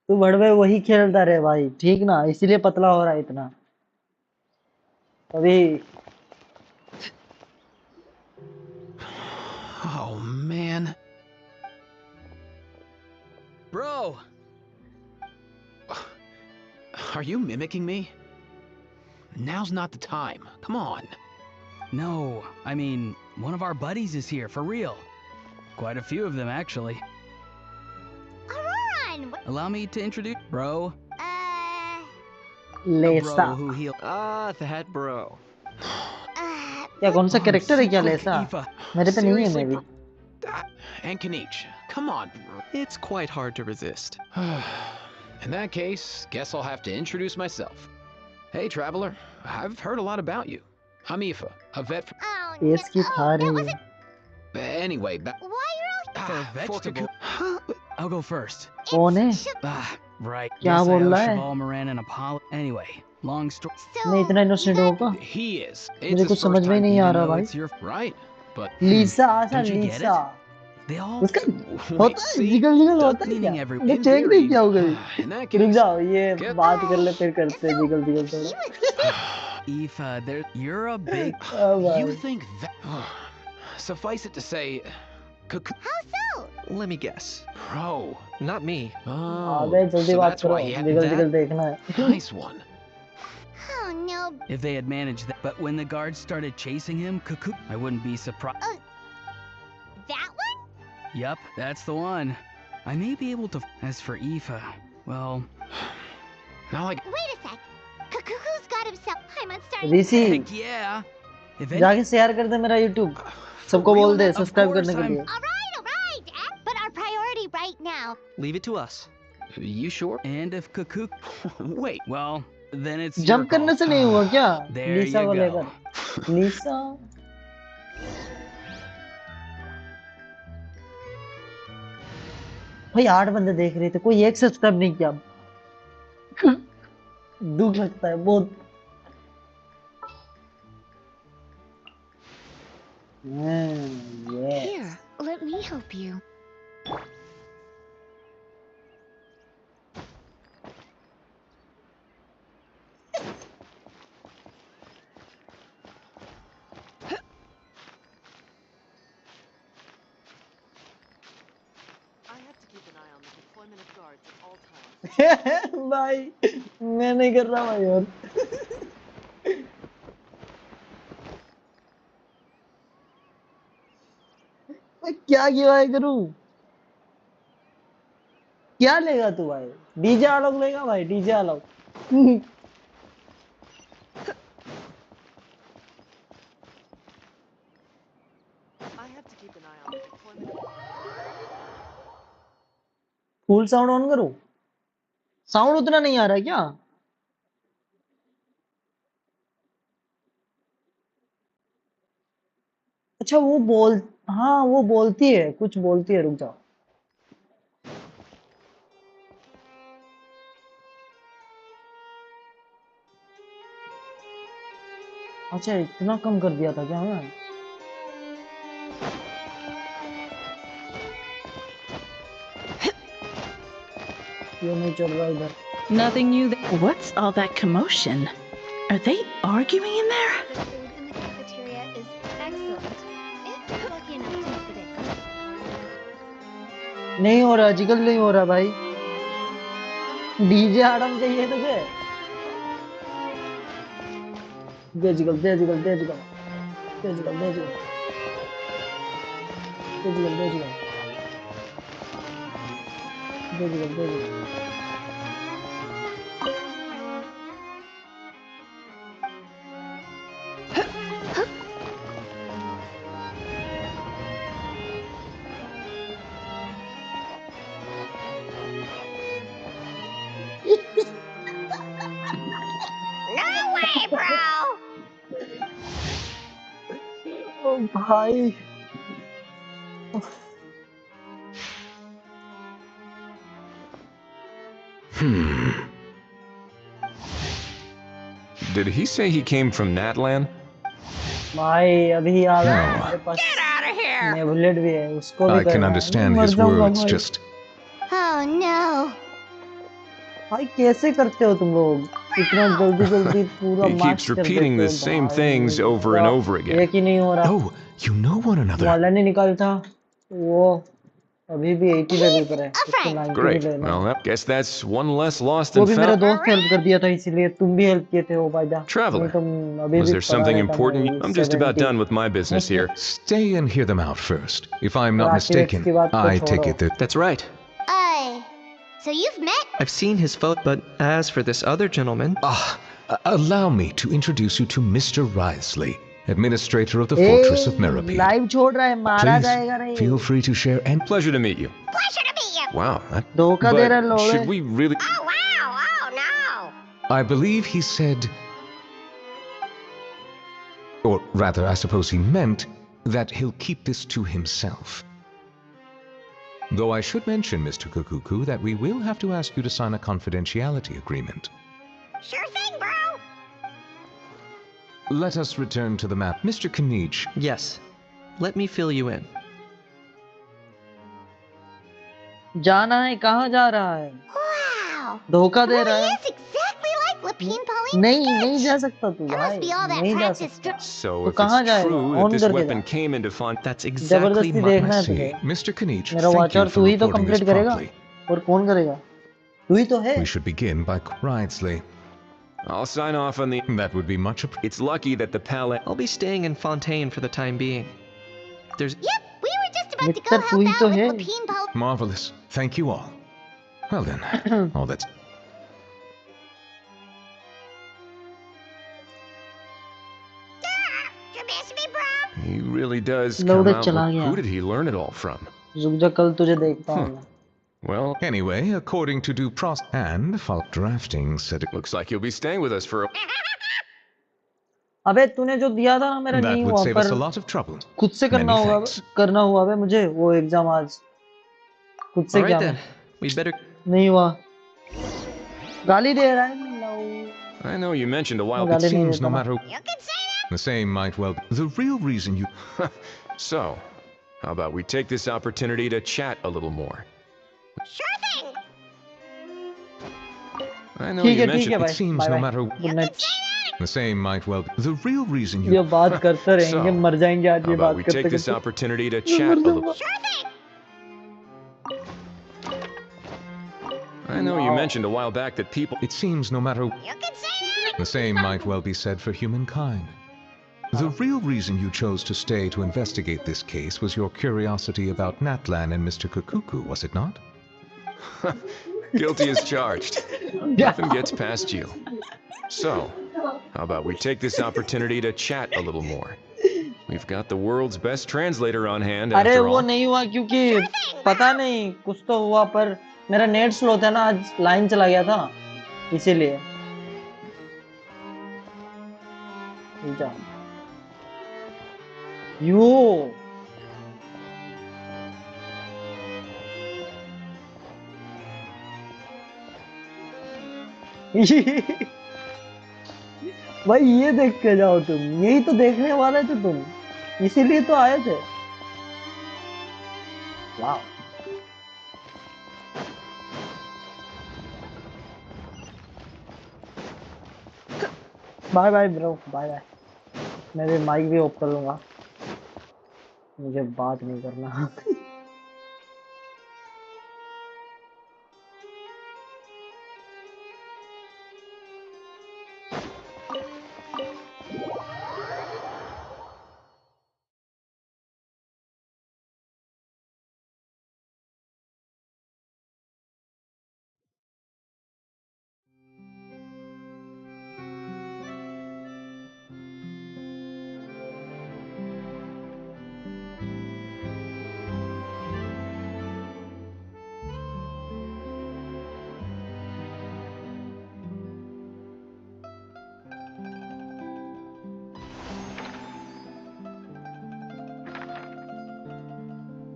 तू बड़वे वही खेलता रहे भाई, ठीक ना? इसीलिए पतला हो रहा है इतना. अभी Oh man. Bro! Are you mimicking me? Now's not the time. Come on. No, I mean, one of our buddies is here, for real. Quite a few of them, actually. Allow me to introduce bro. लेसा. Who heal. that bro. क्या कौन सा character है क्या लेसा? मेरे पे नहीं है मैं भी. And Kanich, come on. It's quite hard to resist. In that case, guess I'll have to introduce myself. Hey, traveler, I've heard a lot about you. I'm Aoife, a vet from... इसकी था रही है. Anyway, Why are for vegetable? I'll go first. कौन है? Ah, right. क्या Guess I बोल owe रहा है? Cheval Moran an apology. Anyway, long story. मैं इतना इनोसेंट होगा? He is. मुझे It's his कुछ समझ first में ही time, नहीं आ even रहा though भाई। it's your right. But लीसा Asha Don't you get लीसा। They all उसका Wait, होता है see? जिगल जिगल होता है Meaning क्या? every मैं in चेक नहीं theory, किया होगा in that रुक case, जाओ ये get- बात कर ले फिर करते हैं जिगल जिगल थोड़ा। Aoife, you're a big. हाँ You भाई। think that? Suffice it to say, How so? Let me guess. Bro. Not me. अबे Oh, जल्दी so बात that's करो why he had jiggle jiggle that. देखना है। Nice one. Oh no. If they had managed that, but when the guards started chasing him, cuckoo, I wouldn't be surprised. That one? Yup, that's the one. I may be able to. As for Aoife, well, Not like. Wait a sec. Kakuku's got himself. I'm starting. Rishi heck yeah. If any, जाके share कर दे मेरा YouTube सबको real बोल दे now? Of subscribe course करने के I'm- लिए। All right. But our priority right now. Leave it to us. You sure? and if cuckoo, Wait. well, then it's your jump करने call. से नहीं हुआ क्या? There लीसा you को go. लेकर। लीसा भाई 8 बंदे देख रहे थे कोई एक सब्सक्राइब नहीं किया। दुख लगता है बहुत। yes. Here, let me help you. I have to keep an eye on the deployment of guards at all times. भाई मैं नहीं कर रहा भाई और मैं क्या गिवाई करूं? क्या लेगा तू भाई? डीजे आलोक लेगा भाई DJ Alok. I have to keep an eye on the deployment of full sound on करूं? साउंड उतना नहीं आ रहा है क्या? अच्छा वो बोल हाँ वो बोलती है कुछ बोलती है रुक जाओ। अच्छा इतना कम कर दिया था क्या मैं? ये नहीं चल रहा इधर। Nothing new there. What's all that commotion? Are they arguing in there? The food in the cafeteria is excellent. If you're lucky enough to make it in. नहीं हो रहा जिगल नहीं हो रहा भाई। डीजे आडम चाहिए तुझे? दे जिगल दे जिगल दे jiggle दे jiggle दे jiggle दे jiggle दे jiggle दे jiggle दे jiggle. No way, bro! ओ भाई Did he say he came from Natlan? भाई अभी याद No. है मेरे पास नेवलेट भी है उसको भी I can करना है। understand मर his जाऊंगा words, भाई। just Oh no. भाई कैसे करते हो तुम लोग इतना जल्दी जल्दी पूरा he मार्च keeps कर repeating देते the हो same भाई। things over and over again. एक ही नहीं हो रहा। Oh, you know one another. वाला नहीं निकाल था वो अभी भी 80 लेवल पर है उसको 90 भी Great. लेना Well, I guess that's one less lost वो and भी मेरा found. दोस्त हेल्प कर दिया था इसीलिए तुम भी हेल्प किए थे वो भाई जा Traveler, तुम अभी Was भी there पढ़ा something रहता important? भाई, I'm just about 70 done with my business here. Stay and hear them out first. If I'm not Activates mistaken, की बात को I take छोड़ो। it that That's right. So you've met? I've seen his photo, but as for this other gentleman... allow me to introduce you to Mr. Risley, administrator of the A, Fortress of Meropide. Live छोड़ रहा है मारा Please जाएगा नहीं feel free to share and Pleasure to meet you. Pleasure to meet you. Wow. That, धोखा दे रहा है but लोड़े। should we really... Oh wow. Oh no. I believe he said, or rather, I suppose he meant, that he'll keep this to himself. Though I should mention, Mr. Kukuku, that we will have to ask you to sign a confidentiality agreement. Sure thing, bro. Let us return to the map. Mr. Kanich. Yes. Let me fill you in. जाना है कहाँ जा रहा है? Wow. धोखा दे रहा है? He is exactly like Lapine Pauline. नहीं जा सकता तू There must be all that नहीं जा practice. सकता. So if कहाँ it's जाएगा? true that On this करके weapon जा. came into Font, that's exactly जबरदस्ती my... देखना I है see. तुझे. Mr. Kanich, मेरा thank watcher you तू for ही तो reporting this complete करेगा. promptly. और कौन करेगा? तू ही तो है. We should begin by Ridesley. I'll sign off on the... That would be much appreciated. It's lucky that the palette... I'll be staying in Fontaine for the time being. There's... Yep, we were just about to go मित्र तू ही help तो out with है. Lapine Pauline. Marvelous. Thank you all. Well then, all that's... You miss me, bro? He really does Load come it, out... चला गया. Who did he learn it all from? रुक जा कल तुझे देखता हूँ मैं. Well, Anyway, according to due process and fault drafting said it looks like you'll be staying with us for a... अबे तूने जो दिया था ना मेरा that नहीं would हुआ save us a पर lot of trouble. खुद से करना Many होगा thanks. करना हुआ बे मुझे वो एग्जाम आज खुद से All क्या right मैं then. We better... नहीं हुआ गाली दे रहा है no. I know you mentioned a while... It seems no matter... The same might well be. The real reason you... So, how about we take this opportunity to chat a little more? Sure thing. I know ठीक you है mentioned... भाई. It seems Bye no bye. matter... Good night. The same might well be. The real reason ये you... बात करते रहेंगे So, मर जाएंगे आज How ये about बात we करते take this करते. opportunity to chat a little... Sure thing. I know you mentioned a while back that people... It seems no matter... You can say that. The same might well be said for humankind. The real reason you chose to stay to investigate this case was your curiosity about Natlan and Mr. Kukuku, was it not? Guilty as charged. Nothing gets past you. So, how about we take this opportunity to chat a little more? We've got the world's best translator on hand, अरे after वो all. नहीं हुआ क्योंकि पता नहीं कुछ तो हुआ पर मेरा नेट स्लो था ना आज लाइन चला गया था इसीलिए जा यो भाई ये देख के जाओ तुम यही तो देखने वाले थे तुम इसीलिए तो आए थे वाह bye bye bro bye bye मैं भी माइक भी ऑफ कर लूंगा मुझे बात नहीं करना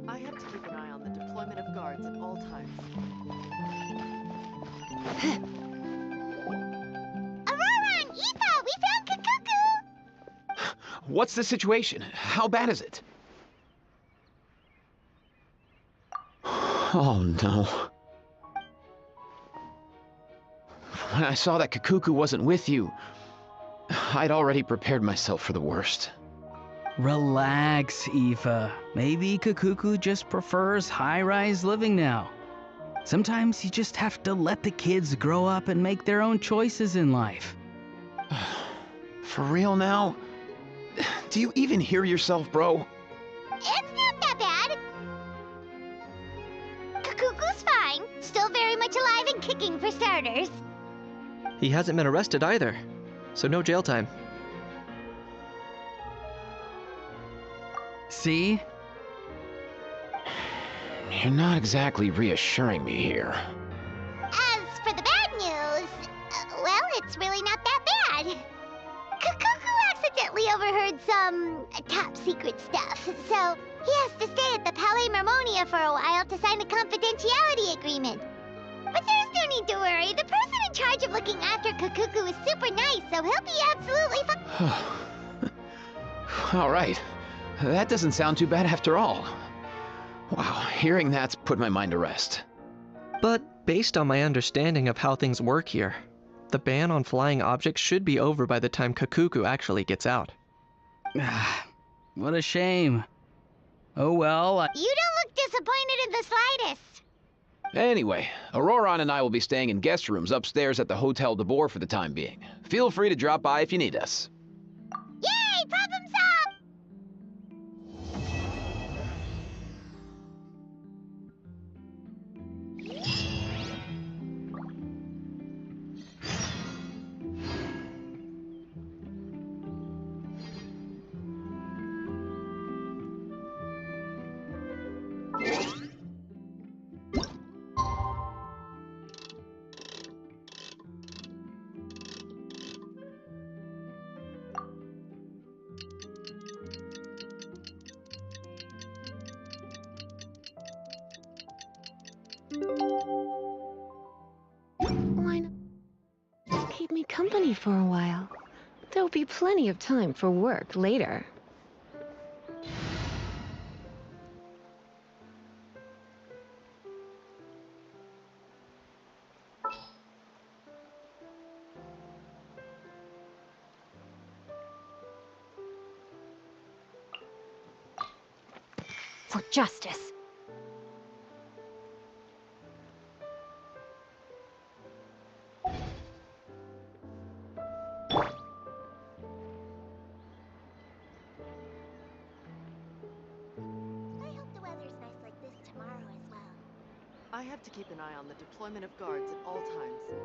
I have to keep an eye on the deployment of guards at all times. Aurora and Aoife, we found Kakuku! What's the situation? How bad is it? Oh no. When I saw that Kakuku wasn't with you, I'd already prepared myself for the worst. Relax, Aoife. Maybe Kakuku just prefers high-rise living now. Sometimes you just have to let the kids grow up and make their own choices in life. For real now? Do you even hear yourself, bro? It's not that bad. Kakuku's fine. Still very much alive and kicking for starters. He hasn't been arrested either, so no jail time. See? You're not exactly reassuring me here. As for the bad news, well, it's really not that bad. Kakuku accidentally overheard some top secret stuff, so he has to stay at the Palais Mermonia for a while to sign a confidentiality agreement. But there's no need to worry. The person in charge of looking after Kakuku is super nice, so he'll be absolutely fine. All right. That doesn't sound too bad after all. Wow, hearing that's put my mind to rest. But based on my understanding of how things work here, the ban on flying objects should be over by the time Kakuku actually gets out. What a shame. Oh well, You don't look disappointed in the slightest. Anyway, Auroron and I will be staying in guest rooms upstairs at the Hotel de Boer for the time being. Feel free to drop by if you need us. Yay! Problem solved! Why not keep me company for a while? There'll be plenty of time for work later. For justice. I have to keep an eye on the deployment of guards at all times.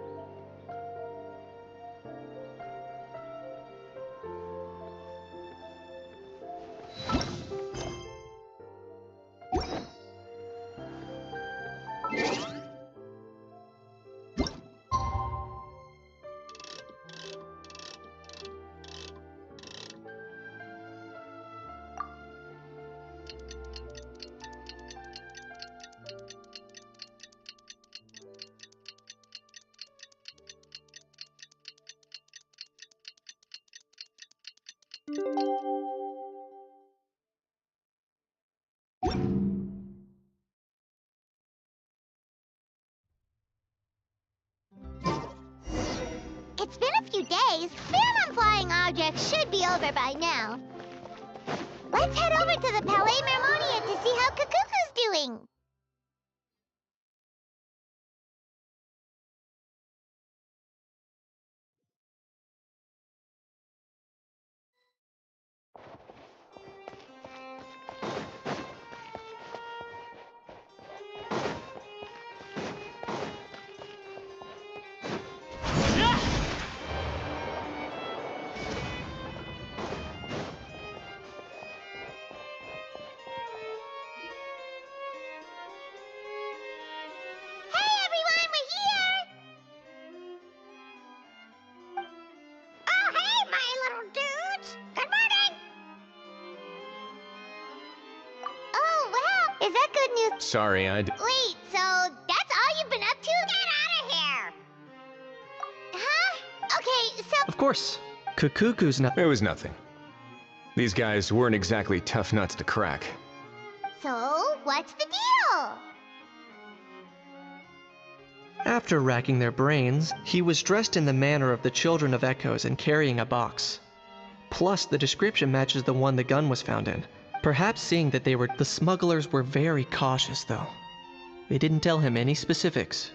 It's been a few days. Ban on flying objects should be over by now. Let's head over to the Palais Mermonia to see how Kakuku's doing. Is that good news? Sorry, Wait, so that's all you've been up to? Get out of here! Huh? Okay, so... Of course. Kakuku's not. It was nothing. These guys weren't exactly tough nuts to crack. So, what's the deal? After racking their brains, he was dressed in the manner of the Children of Echoes and carrying a box. Plus, the description matches the one the gun was found in. Perhaps seeing that the smugglers were very cautious, though. They didn't tell him any specifics.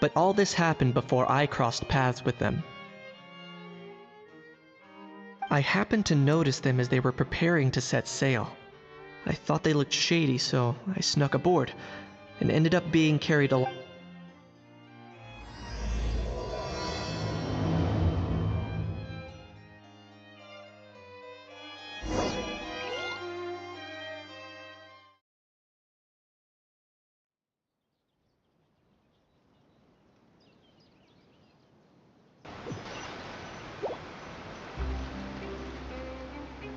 But all this happened before I crossed paths with them. I happened to notice them as they were preparing to set sail. I thought they looked shady, so I snuck aboard, and ended up being carried along.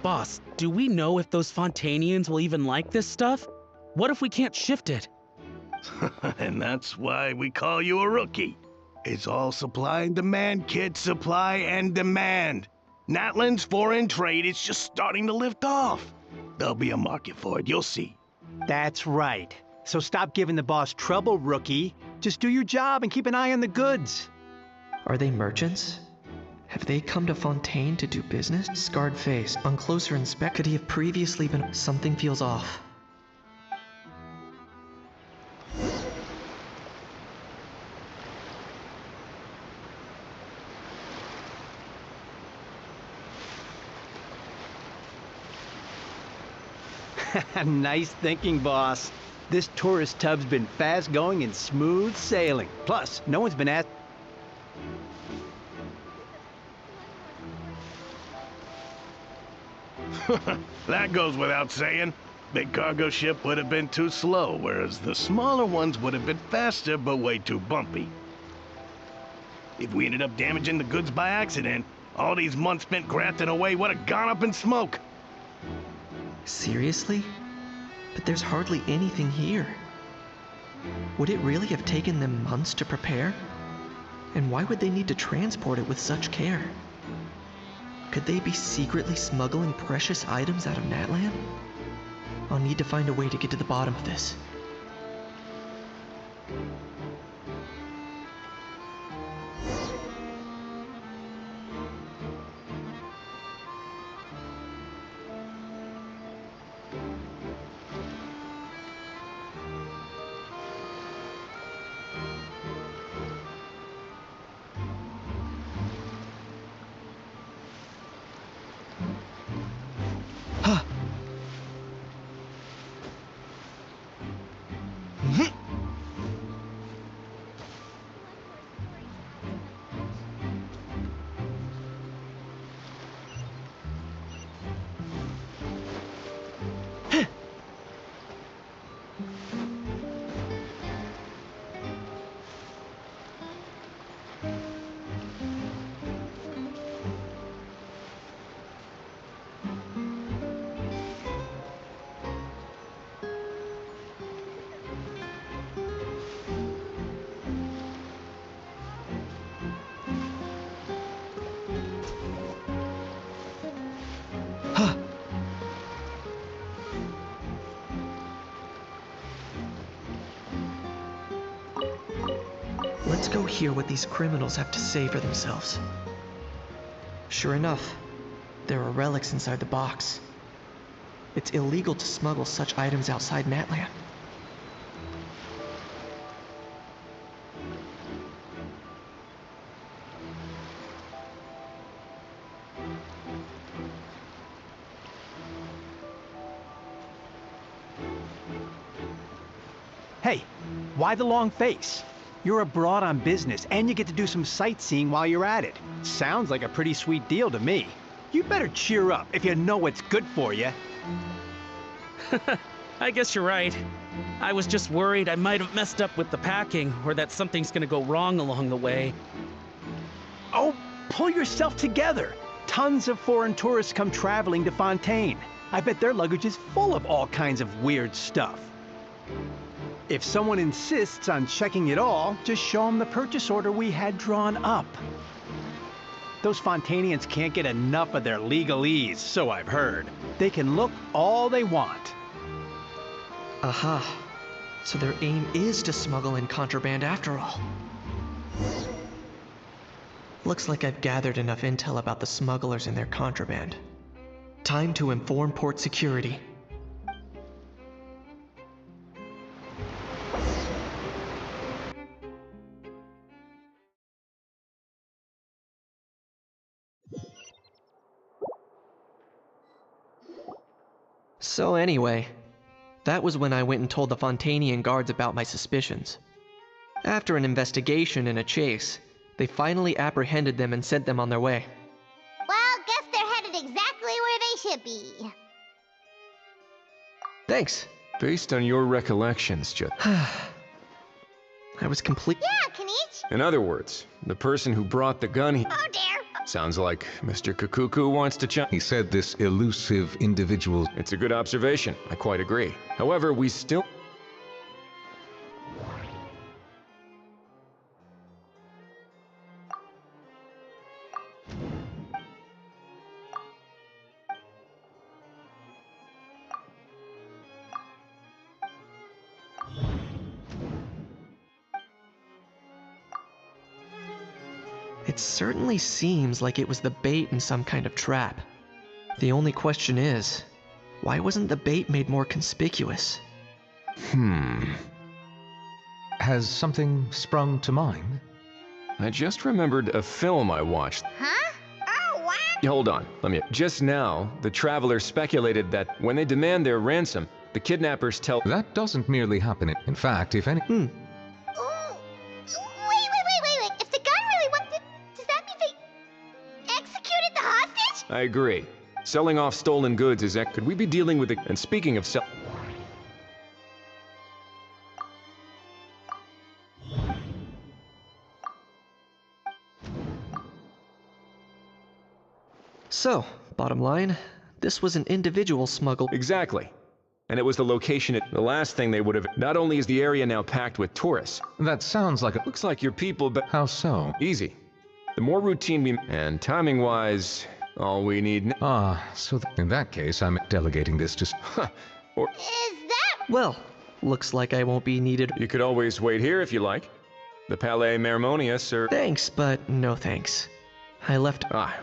Boss, do we know if those Fontanians will even like this stuff? What if we can't shift it? And that's why we call you a rookie. It's all supply and demand, kid. Supply and demand. Natlan's foreign trade is just starting to lift off. There'll be a market for it, you'll see. That's right. So stop giving the boss trouble, rookie. Just do your job and keep an eye on the goods. Are they merchants? Have they come to Fontaine to do business? Scarred face. On closer inspection, could he have previously been... Something feels off. Nice thinking, boss. This tourist tub's been fast going and smooth sailing. Plus, no one's been asked. That goes without saying. Big cargo ship would have been too slow, whereas the smaller ones would have been faster but way too bumpy. If we ended up damaging the goods by accident, all these months spent grafting away would have gone up in smoke. Seriously? But there's hardly anything here. Would it really have taken them months to prepare? And why would they need to transport it with such care? Could they be secretly smuggling precious items out of Natlan? I'll need to find a way to get to the bottom of this. Let's go hear what these criminals have to say for themselves. Sure enough, there are relics inside the box. It's illegal to smuggle such items outside Natlan. Hey, why the long face? You're abroad on business, and you get to do some sightseeing while you're at it. Sounds like a pretty sweet deal to me. You better cheer up if you know what's good for you. I guess you're right. I was just worried I might have messed up with the packing, or that something's gonna go wrong along the way. Oh, pull yourself together. Tons of foreign tourists come traveling to Fontaine. I bet their luggage is full of all kinds of weird stuff. If someone insists on checking it all, just show them the purchase order we had drawn up. Those Fontanians can't get enough of their legalese, so I've heard. They can look all they want. Aha. So their aim is to smuggle in contraband after all. Looks like I've gathered enough intel about the smugglers and their contraband. Time to inform port security. So anyway, that was when I went and told the Fontanian guards about my suspicions. After an investigation and a chase, they finally apprehended them and sent them on their way. Well, guess they're headed exactly where they should be. Thanks. Based on your recollections, I was complete. Yeah, Kanich. In other words, the person who brought the gun Oh dear. Sounds like Mr. Kakuku wants to chime. He said this elusive individual. It's a good observation. I quite agree. However, we still... It certainly seems like it was the bait in some kind of trap. The only question is, why wasn't the bait made more conspicuous? Has something sprung to mind? I just remembered a film I watched. Huh? Oh, what? Hold on, let me... Just now, the traveler speculated that when they demand their ransom, the kidnappers tell... That doesn't merely happen. In fact, if any... Wait. If the gun really wasn't... Does that mean they executed the hostage? I agree. Selling off stolen goods is... Could we be dealing with the... And speaking of sell... So, bottom line, this was an individual smuggle. Exactly. And it was the location at the last thing they would have... Not only is the area now packed with tourists... That sounds like a... Looks like your people, but... How so? Easy. The more routine we... And timing-wise, all we need... So in that case, I'm delegating this to... Or... Is that... Well, looks like I won't be needed. You could always wait here if you like. The Palais Mermonius, or... Thanks, but no thanks. I left... I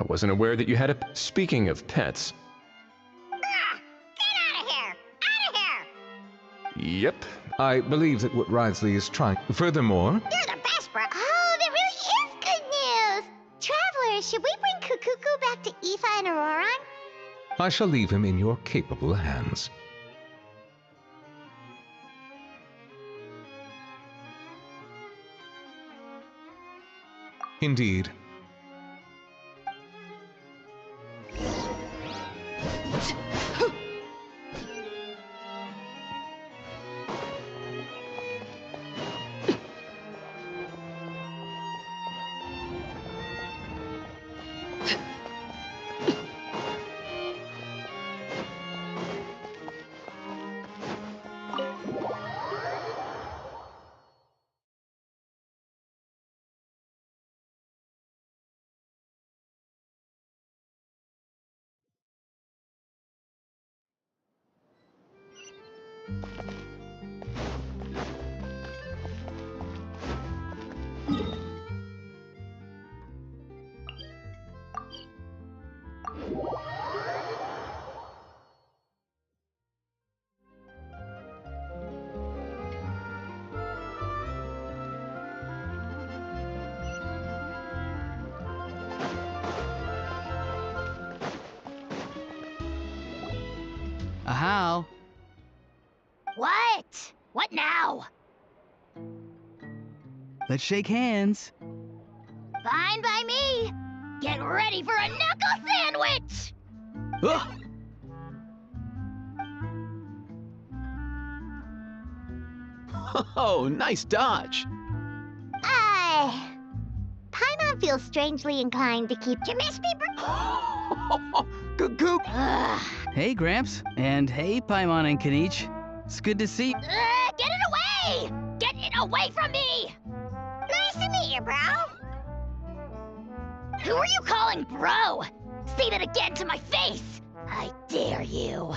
wasn't aware that you had a... Speaking of pets... Yep. I believe that what Risley is trying... Furthermore... You're the best, bro. Oh, there really is good news. Travelers, should we bring Kukuku back to Aoife and Auroran? I shall leave him in your capable hands. Indeed. How? What? What now? Let's shake hands. Fine by me. Get ready for a knuckle sandwich! Ugh. Oh, nice dodge. Paimon feels strangely inclined to keep... You miss me, bro? Goop. Hey, Gramps. And hey, Paimon and Kanich. It's good to see you. Get it away! Get it away from me! Nice to meet you, bro. Who are you calling bro? Say that again to my face! I dare you.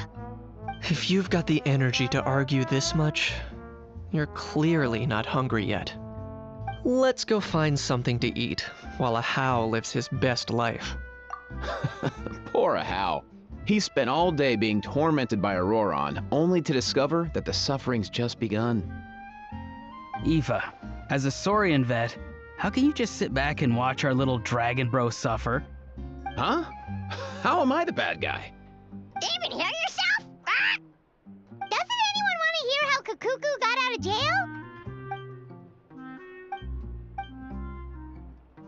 If you've got the energy to argue this much, you're clearly not hungry yet. Let's go find something to eat while a How lives his best life. Poor How. He spent all day being tormented by Auroran, only to discover that the suffering's just begun. Aoife, as a Saurian vet, how can you just sit back and watch our little dragon bro suffer? Huh? How am I the bad guy? Did you even hear yourself? Ah! Doesn't anyone want to hear how Kukuku got out of jail?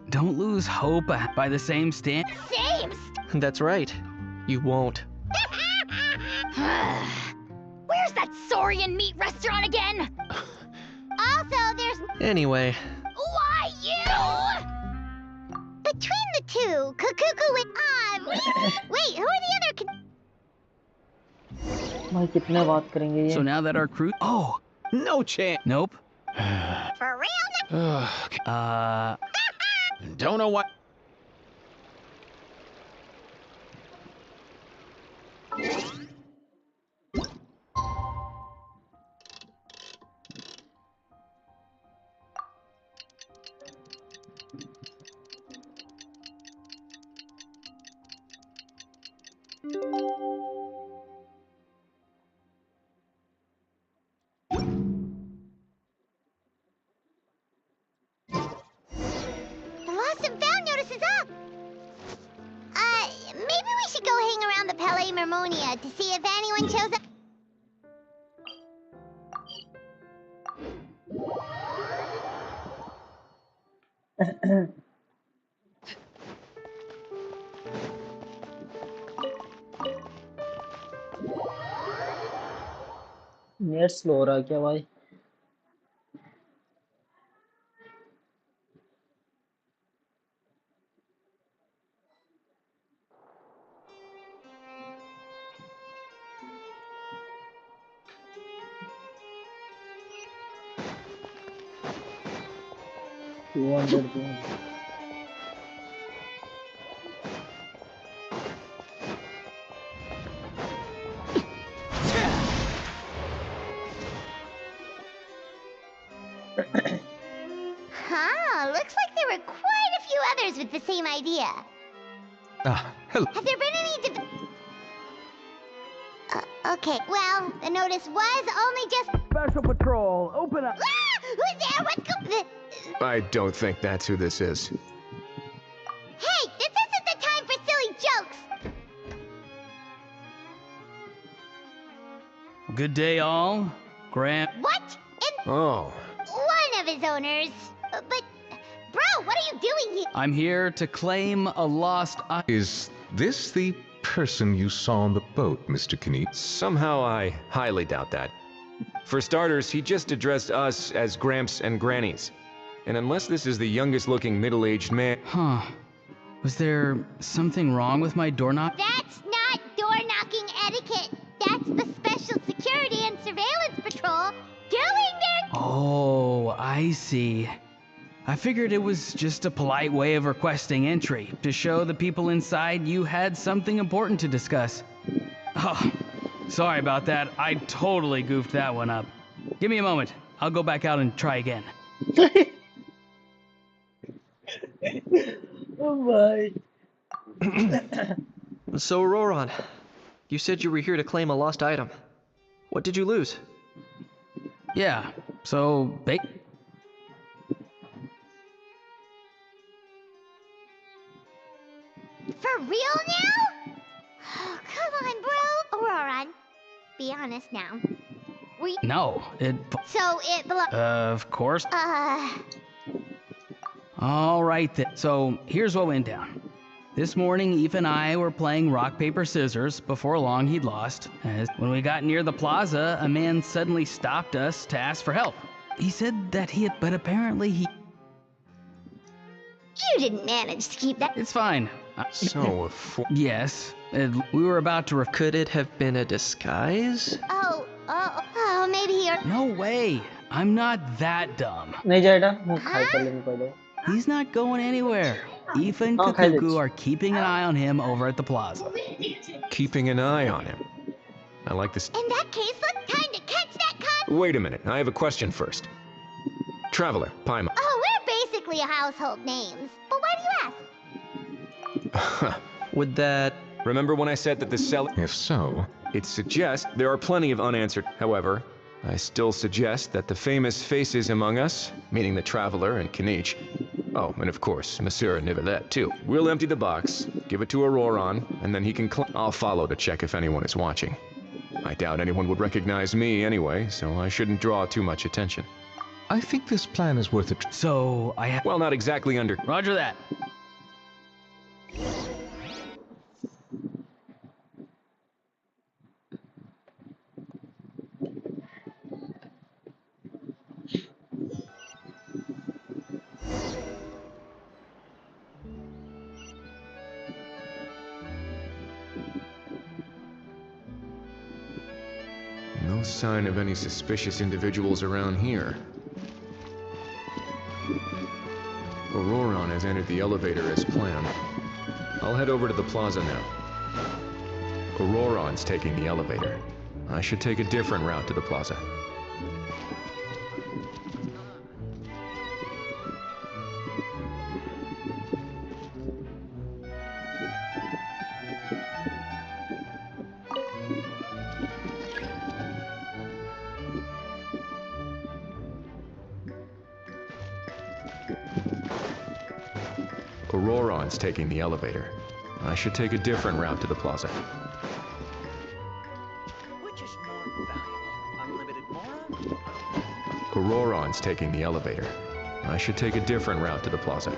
Don't lose hope by the same stand. Same That's right. You won't. Where's that Saurian meat restaurant again? Also, there's... Anyway. Why you? Between the too. Kukuku with... really? Wait, who are the other... भाई कितने बात करेंगे ये? So now that our crew... Oh, no chance. Nope. For real? Don't know what... The lost and found notice is up. Maybe we should go hang around the Palais Mermonia to see if anyone shows up. Net slow हो रहा है क्या भाई? Huh, looks like there were quite a few others with the same idea. Hello. Has there been any okay, well, the notice was only just... Special Patrol, open up! Ah! Who's there? What's going... I don't think that's who this is. Hey, this isn't the time for silly jokes! Good day, all. Grant. What? Oh. One of his owners. But, bro, what are you doing here? I'm here to claim a lost... Is this the person you saw on the boat, Mr. Knut? Somehow I highly doubt that. For starters, he just addressed us as Gramps and Grannies. And unless this is the youngest looking middle-aged man... Huh. Was there something wrong with my doorknob? That's not door-knocking etiquette. That's the Special Security and Surveillance Patrol doing their... Oh, I see. I figured it was just a polite way of requesting entry, to show the people inside you had something important to discuss. Oh, sorry about that. I totally goofed that one up. Give me a moment. I'll go back out and try again. Oh my. So, Roran, you said you were here to claim a lost item. What did you lose? Yeah, so... For real now? Oh, come on, bro. Auroran, be honest now. No, it... So it Of course. All right then. So here's what went down. This morning, Eve and I were playing rock, paper, scissors. Before long, he'd lost. As when we got near the plaza, a man suddenly stopped us to ask for help. He said that he had, but apparently he... You didn't manage to keep that... It's fine. So, Yes, we were about to... Could it have been a disguise? Oh, maybe you're... No way. I'm not that dumb. नहीं जाएगा मैं खाई कर लेने पड़े. He's not going anywhere. Eve and Oh, Kukuku are keeping an eye on him over at the plaza. Keeping an eye on him. I like this. In that case, let's time to catch that con... Wait a minute, I have a question first. Traveler, Paimon. Oh, we're basically household names. But why do you ask? Would that... Remember when I said that the cell... If so... It suggests there are plenty of unanswered. However, I still suggest that the famous faces among us, meaning the Traveler and Kinich, oh, and of course, Monsieur Neuvillette, too. We'll empty the box, give it to Auroran, and then he can I'll follow to check if anyone is watching. I doubt anyone would recognize me anyway, so I shouldn't draw too much attention. I think this plan is worth it. So, Well, not exactly under... Roger that. sign of any suspicious individuals around here. Auroron has entered the elevator as planned. I'll head over to the plaza now. Auroron's taking the elevator. I should take a different route to the plaza. Auroron's taking the elevator. I should take a different route to the plaza. Which is more valuable, unlimited mora? Auroron's taking the elevator. I should take a different route to the plaza.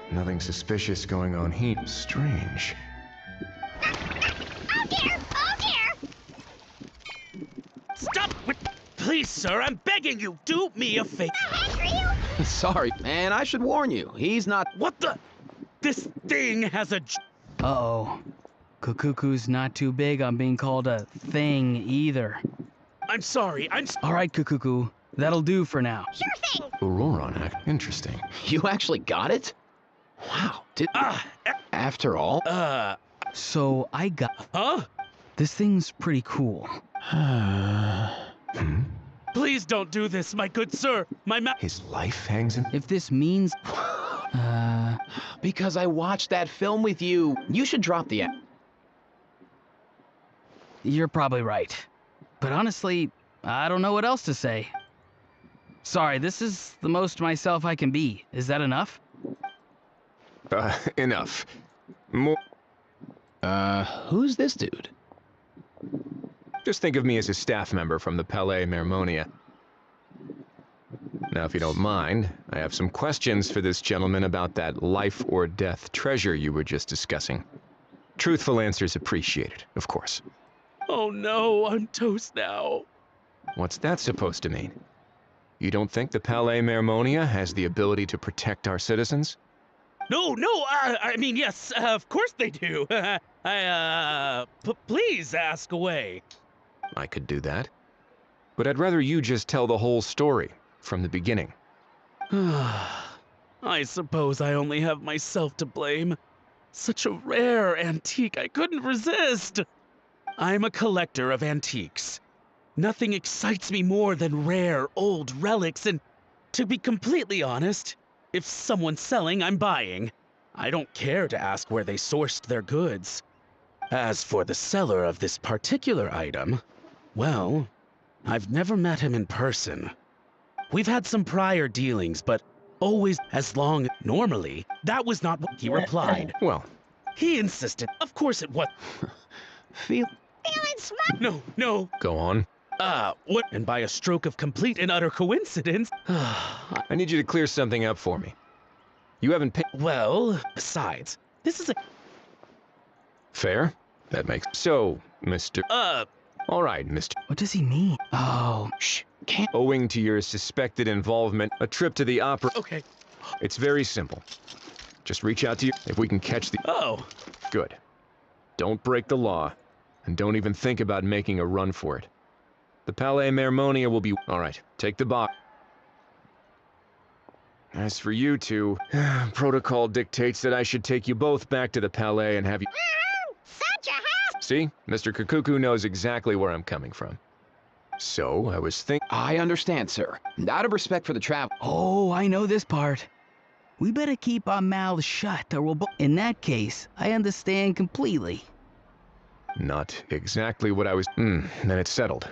Nothing suspicious going on here. Strange. Oh dear! Oh dear! Stop! Please, sir, I'm begging you, do me a favor. Sorry, man, I should warn you. He's not. What the? This thing has a. Uh-oh. Kukuku's not too big on being called a thing either. I'm sorry, All right, Kukuku. That'll do for now. Sure thing! Auroron, interesting. You actually got it? Wow. After all? So I got... Huh? This thing's pretty cool. Please don't do this, my good sir. His life hangs in... If this means... Because I watched that film with you. You should drop the... You're probably right. But honestly, I don't know what else to say. Sorry, this is the most myself I can be. Is that enough? Enough. More... who's this dude? Just think of me as a staff member from the Palais Mermonia. Now, if you don't mind, I have some questions for this gentleman about that life or death treasure you were just discussing. Truthful answers appreciated, of course. Oh no, I'm toast now. What's that supposed to mean? You don't think the Palais Mermonia has the ability to protect our citizens? No, I mean, yes, of course they do. Please ask away. I could do that. But I'd rather you just tell the whole story, from the beginning. I suppose I only have myself to blame. Such a rare antique, I couldn't resist. I'm a collector of antiques. Nothing excites me more than rare, old relics, and to be completely honest, if someone's selling, I'm buying. I don't care to ask where they sourced their goods. As for the seller of this particular item, well, I've never met him in person. We've had some prior dealings, but always as long... Normally, that was not what he replied. Well... He insisted. Of course it was. Feeling smart? No. Go on. What? And by a stroke of complete and utter coincidence... I need you to clear something up for me. You haven't paid... Well, besides, this is a... Fair? That makes... So, Mr... All right, Mr... What does he mean? Oh, shh. Can't... Owing to your suspected involvement, a trip to the opera... Okay. It's very simple. Just reach out to you if we can catch the... Oh. Good. Don't break the law, and don't even think about making a run for it. The Palais Mermonia will be... All right, take the box. As for you two, protocol dictates that I should take you both back to the Palais and have you... Such a house! See? Mr. Kukuku knows exactly where I'm coming from. So, I was thinking... I understand, sir. Out of respect for the travel... Oh, I know this part. We better keep our mouths shut or we'll... In that case, I understand completely. Not exactly what I was... then it's settled.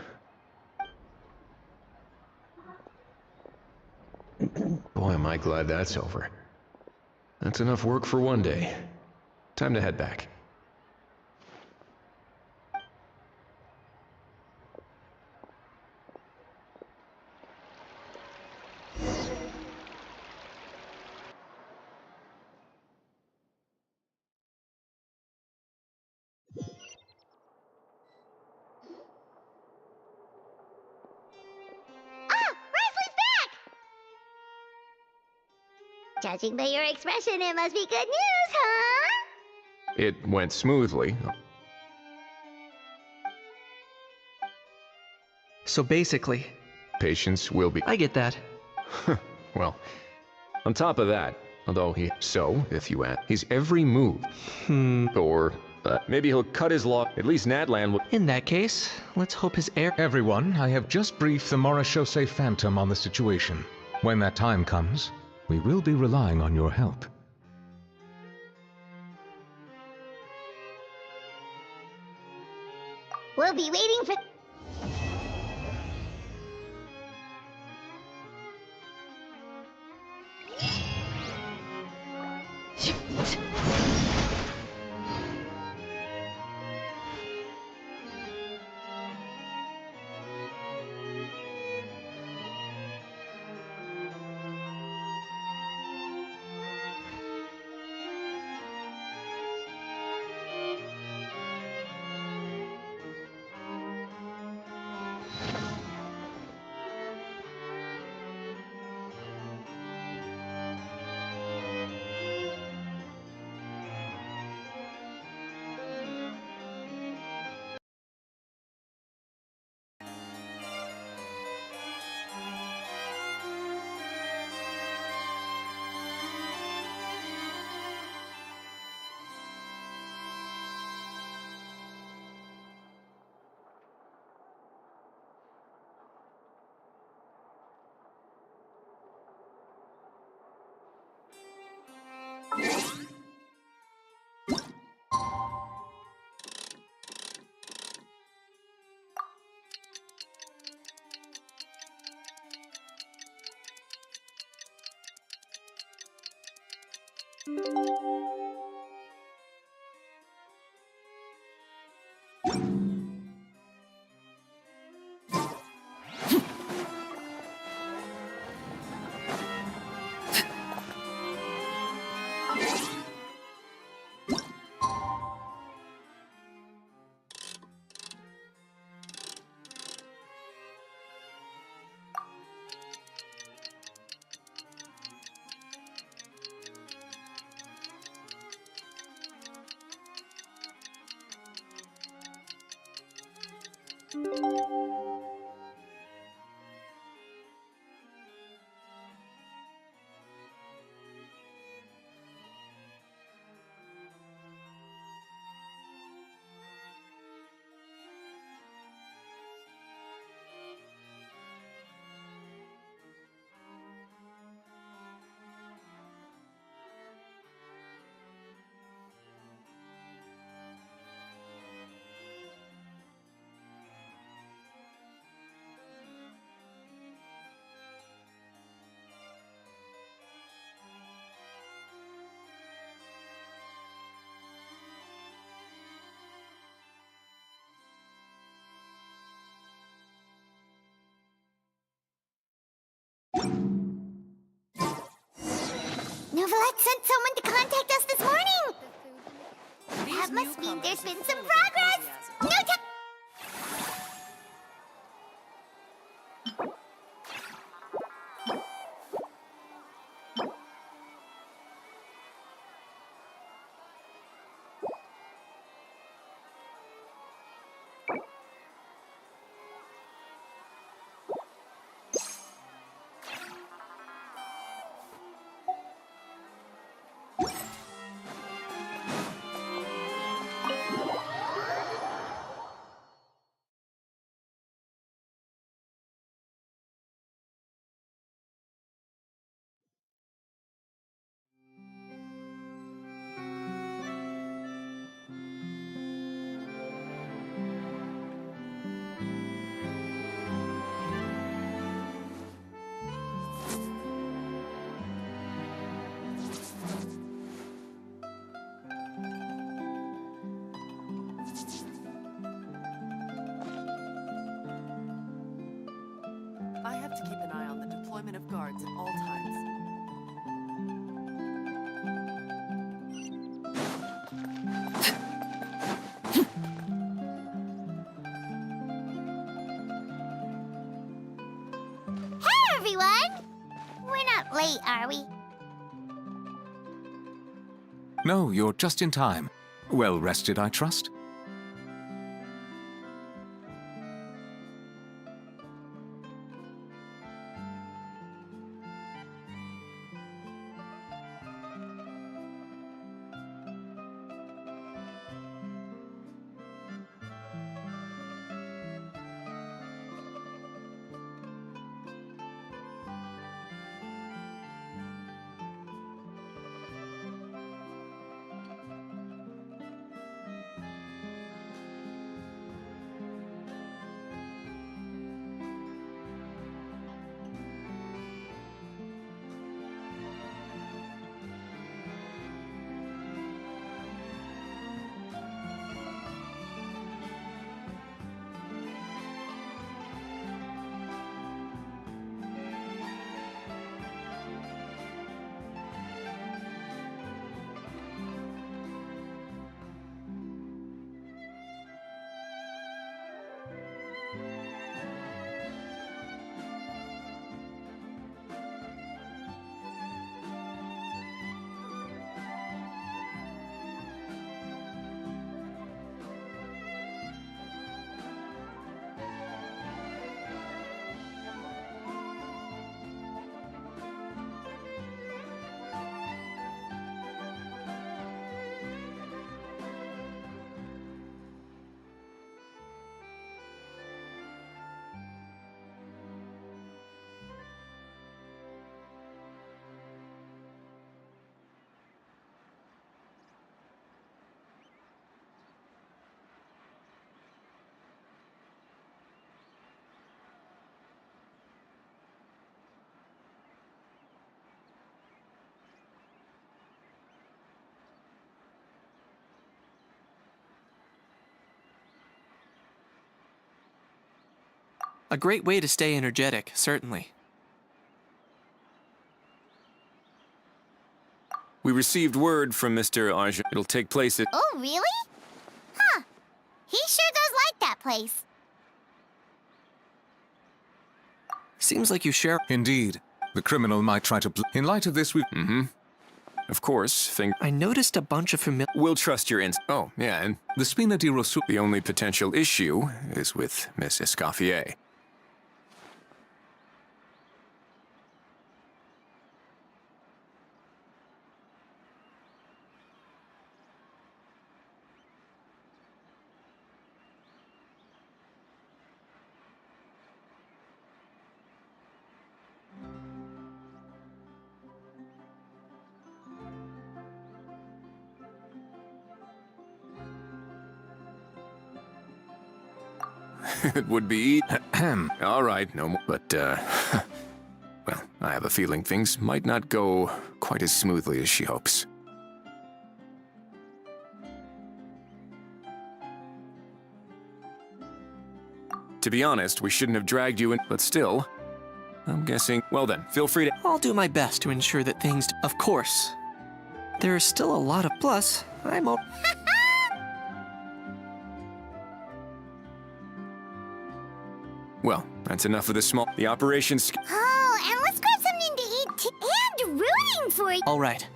Boy, am I glad that's over. That's enough work for one day. Time to head back. Judging by your expression, it must be good news, huh? It went smoothly. So basically... Patience will be... I get that. Well, on top of that, although he... So, if you ask, his every move... Or, maybe he'll cut his law... At least Natlan will... In that case, let's hope his air... Everyone, I have just briefed the Morishose Phantom on the situation. When that time comes, we will be relying on your help. We'll be waiting for... Neuvillette sent someone to contact us this morning! That must mean there's been some progress! No time! deployment of guards at all times. Hey, everyone! We're not late, are we? No, you're just in time. Well rested, I trust? A great way to stay energetic, certainly. We received word from Mr. Arjun. It'll take place at... Oh, really? Huh. He sure does like that place. Seems like you share... Indeed. The criminal might try to... In light of this, we... Of course, I noticed a bunch of familiar... We'll trust your Oh, yeah, and... The Spina di Rosu... The only potential issue is with Miss Escoffier. It would be... All right, no more. But, well, I have a feeling things might not go quite as smoothly as she hopes. To be honest, we shouldn't have dragged you in, but still, I'm guessing... Well then, feel free to... I'll do my best to ensure that things... Of course. There is still a lot of... Plus, I'm... Well, that's enough of the small... The operations... Oh, and let's grab something to eat and rooting for you. All right.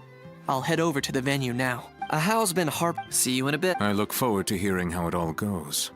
I'll head over to the venue now. Ahao's been See you in a bit. I look forward to hearing how it all goes.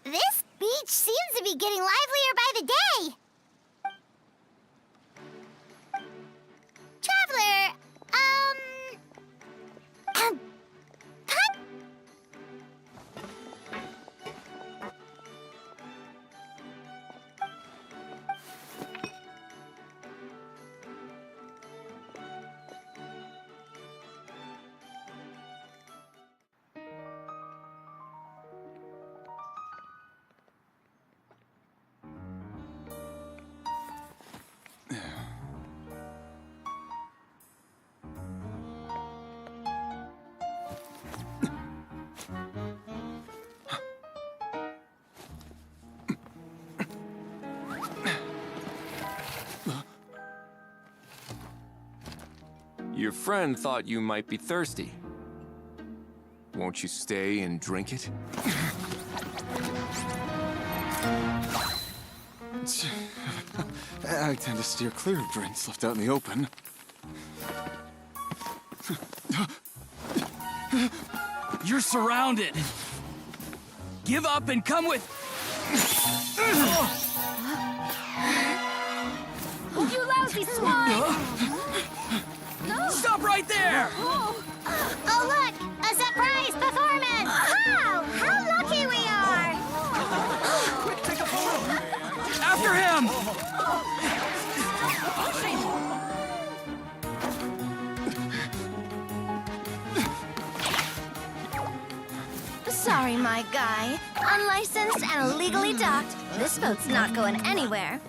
This beach seems to be getting livelier by the day. Traveler, Your friend thought you might be thirsty. Won't you stay and drink it? I tend to steer clear of drinks left out in the open. You're surrounded. Give up and come with. You lousy swine! Stop right there! Oh, look! A surprise performance! Wow! How lucky we are! Quick, take a photo! After him! Sorry, my guy. Unlicensed and illegally docked. This boat's not going anywhere.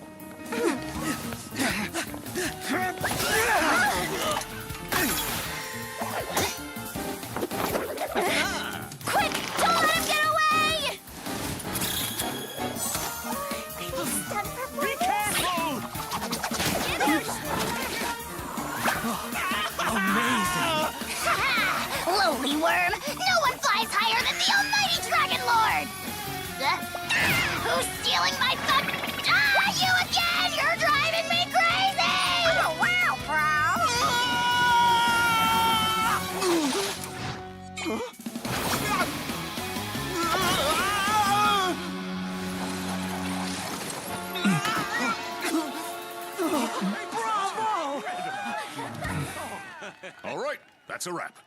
Quick! Don't let him get away! Be careful! Amazing! Lowly worm! No one flies higher than the almighty Dragon Lord! Who's stealing my fun? You again! You're driving me crazy! Oh, wow, All right, that's a wrap.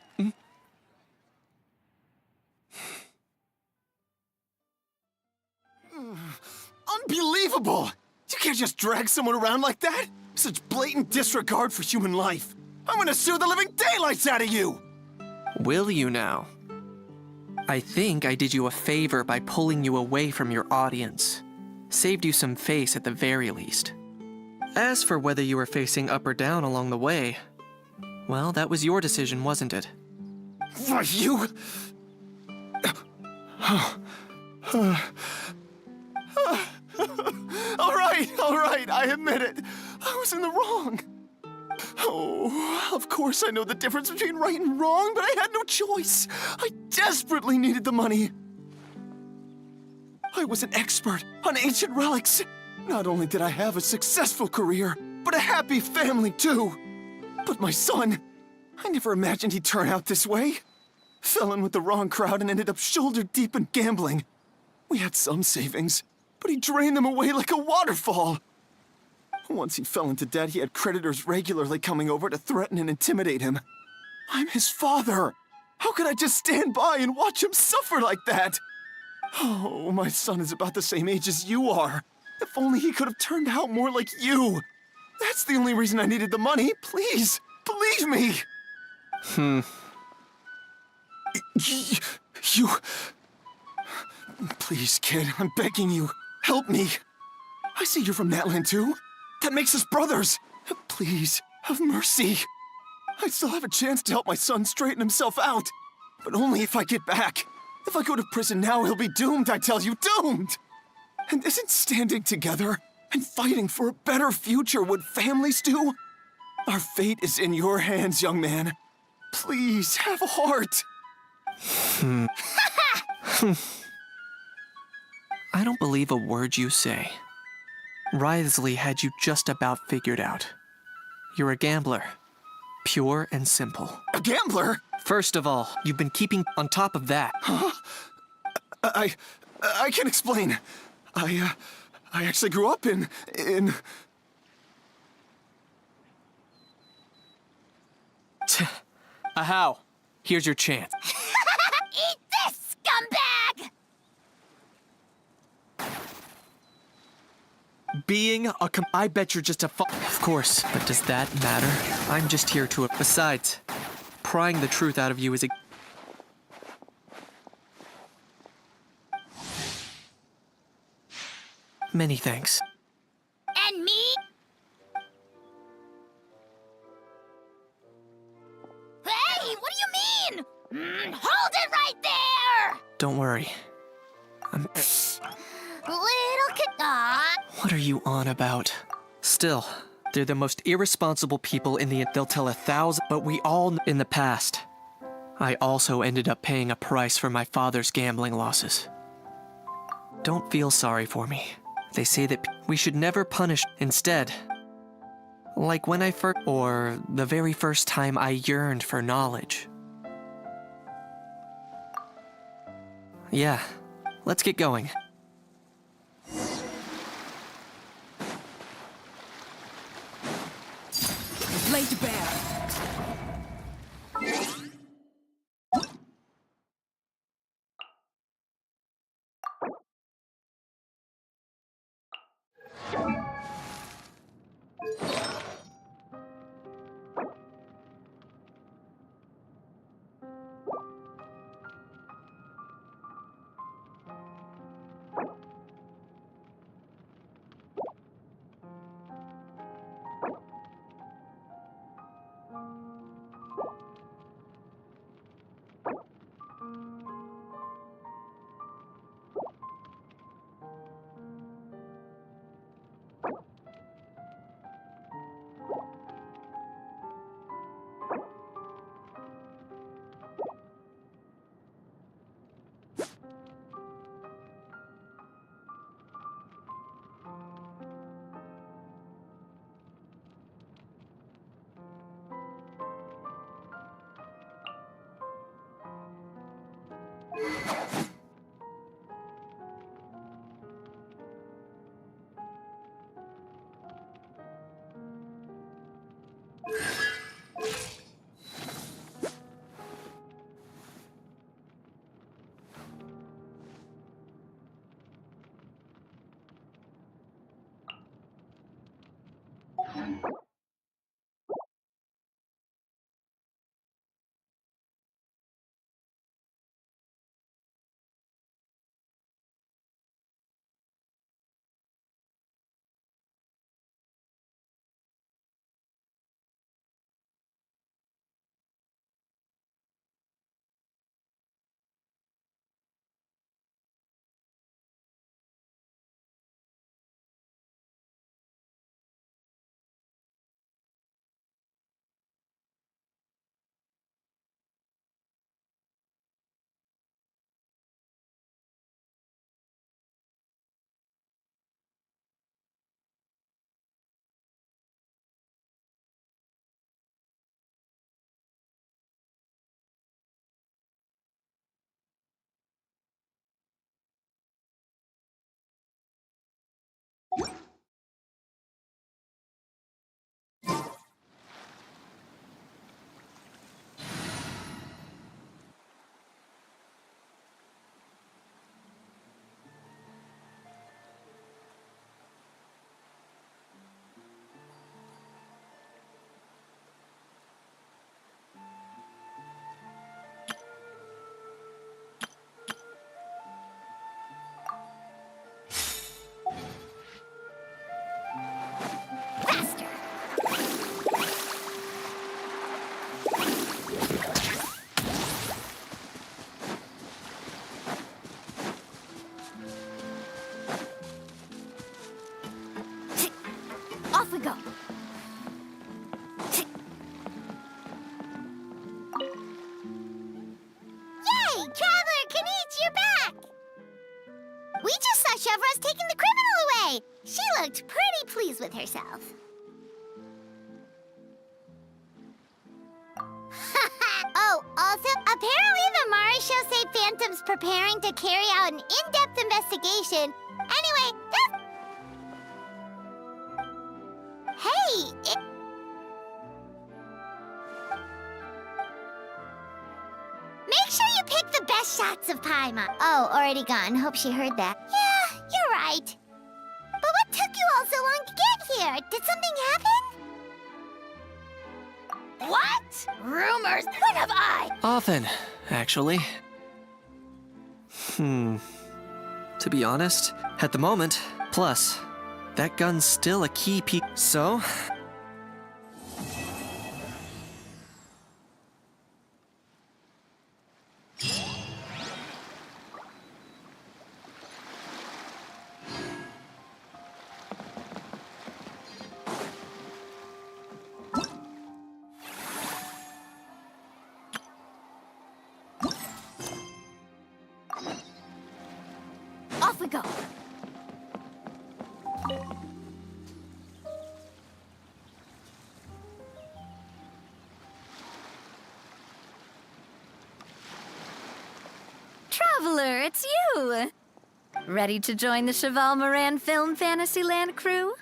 Unbelievable! You can't just drag someone around like that! Such blatant disregard for human life! I'm gonna sue the living daylights out of you! Will you now? I think I did you a favor by pulling you away from your audience. Saved you some face at the very least. As for whether you were facing up or down along the way, well, that was your decision, wasn't it? Why, you... All right, I admit it. I was in the wrong. Oh, of course I know the difference between right and wrong, but I had no choice. I desperately needed the money. I was an expert on ancient relics. Not only did I have a successful career, but a happy family too. But my son, I never imagined he'd turn out this way. Fell in with the wrong crowd and ended up shoulder deep in gambling. We had some savings, but he drained them away like a waterfall. Once he fell into debt, he had creditors regularly coming over to threaten and intimidate him. I'm his father. How could I just stand by and watch him suffer like that? Oh, my son is about the same age as you are. If only he could have turned out more like you. That's the only reason I needed the money. Please, believe me. You... Please, kid, I'm begging you. Help me. I see you're from Natlan too. That makes us brothers. Please, have mercy. I still have a chance to help my son straighten himself out. But only if I get back. If I go to prison now, he'll be doomed, I tell you, doomed! And isn't standing together and fighting for a better future what families do? Our fate is in your hands, young man. Please, have a heart. I don't believe a word you say. Wriothesley had you just about figured out. You're a gambler. Pure and simple. A gambler? First of all, you've been keeping on top of that. Huh? I can explain. I actually grew up in... How? Here's your chance. Eat this, scumbag! Being a I bet you're just a Of course, but does that matter? I'm just here to... Besides, prying the truth out of you is a... Many thanks. And me? Hey, what do you mean? Hold it right there! Don't worry. Little kid. Aw. What are you on about? Still, They're the most irresponsible people in the... They'll tell 1,000, but we all... In the past, I also ended up paying a price for my father's gambling losses. Don't feel sorry for me. They say that we should never punish. Instead, like when I first... Or the very first time I yearned for knowledge. Yeah, let's get going. Laid to bear. Off we go. Yay! Traveler Kanichi, you're back! We just saw Chevro's taking the criminal away. She looked pretty pleased with herself. Oh, also, apparently the Mari show say Phantom's preparing to carry out an in-depth investigation. Anyway, Hey! Make sure you pick the best shots of Paimon. Oh, already gone. Hope she heard that. Yeah, you're right. But what took you all so long to get here? Did something happen? What? Rumors? When have I? Often, actually. To be honest, at the moment, plus, that gun's still a key piece. So? off we go. Traveler, it's you! Ready to join the Cheval Moran Film Fantasyland crew?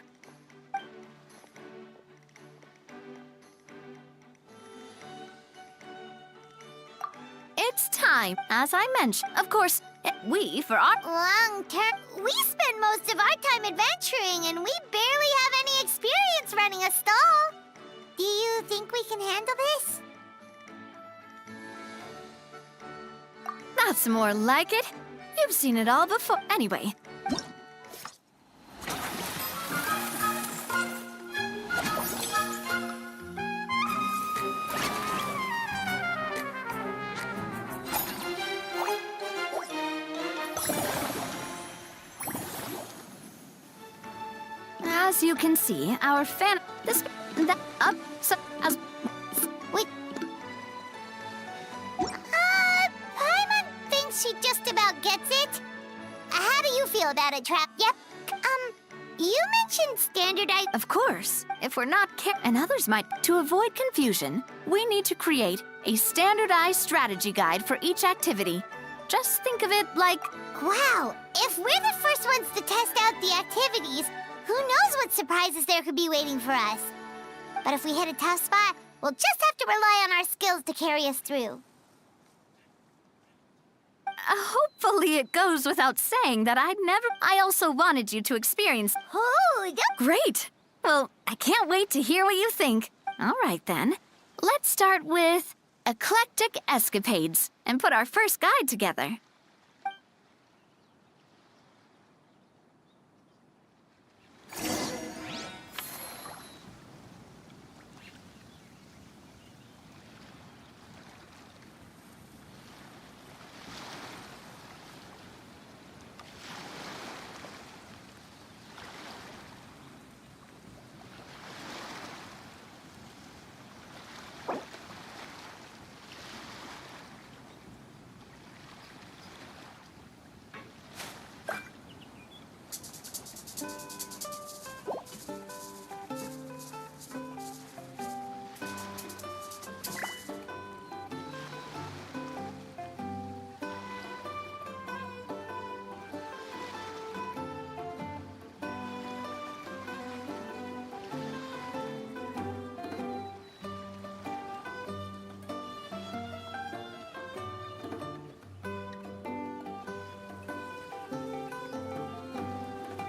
It's time, as I mentioned. Of course, we, for our long term, we spend most of our time adventuring, and we barely have any experience running a stall. Do you think we can handle this? That's more like it. You've seen it all before. Anyway. As you can see, our this, that, up, so, as, wait. Paimon thinks she just about gets it. How do you feel about it, Trap? Yep. You mentioned standardized. Of course, if we're not and others might. To avoid confusion, we need to create a standardized strategy guide for each activity. Just think of it like, wow, if we're the first ones to test out the activities, who knows what surprises there could be waiting for us. But if we hit a tough spot, we'll just have to rely on our skills to carry us through. Hopefully it goes without saying that I also wanted you to experience. Oh, great! Well, I can't wait to hear what you think. All right, then. Let's start with eclectic escapades and put our first guide together.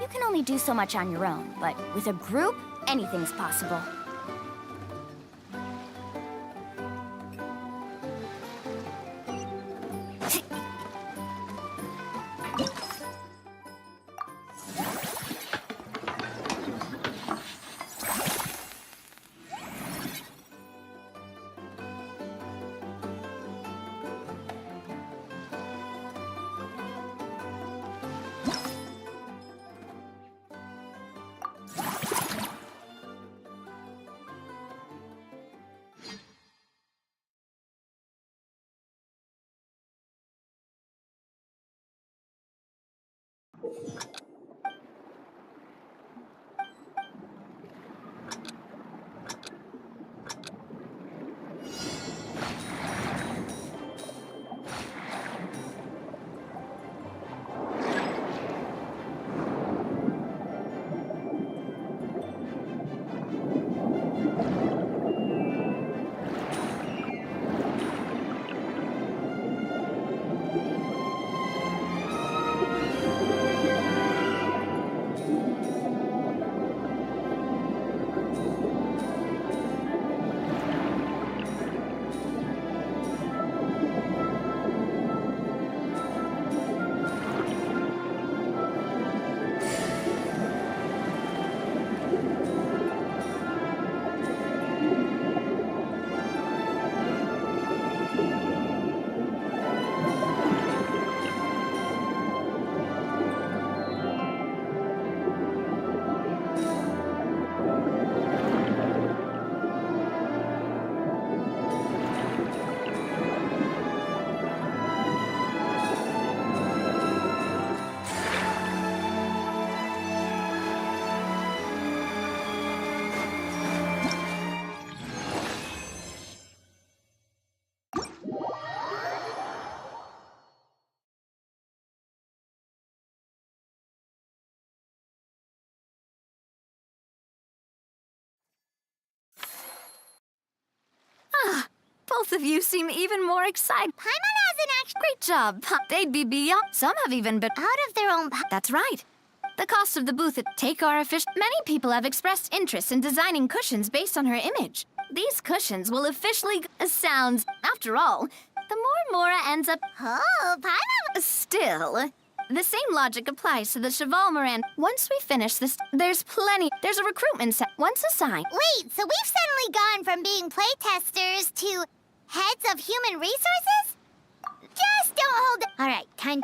You can only do so much on your own, but with a group, anything's possible. Both of you seem even more excited. Paimon has an act. Great job. They'd be beyond. Some have even been out of their own. That's right. The cost of the booth at Take Our Fish. Many people have expressed interest in designing cushions based on her image. These cushions will officially sounds. After all, the more Mora ends up. Oh, Paimon. Still. The same logic applies to the Cheval Moran. Once we finish this, there's a recruitment set once assigned. Wait, so we've suddenly gone from being playtesters to heads of human resources? Just don't hold it. All right, time.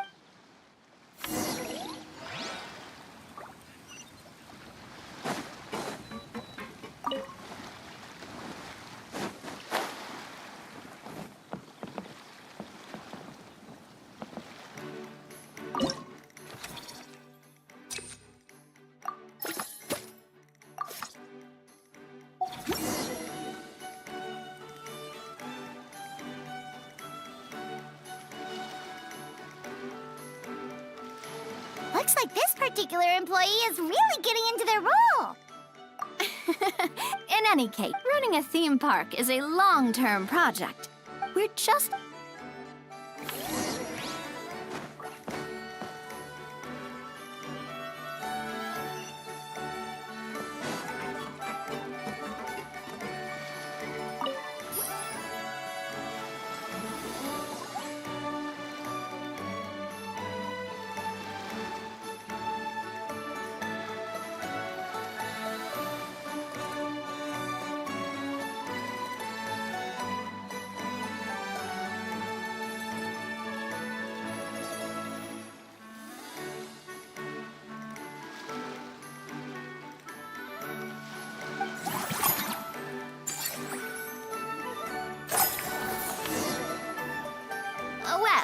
Looks like this particular employee is really getting into their role. In any case, running a theme park is a long-term project. We're just...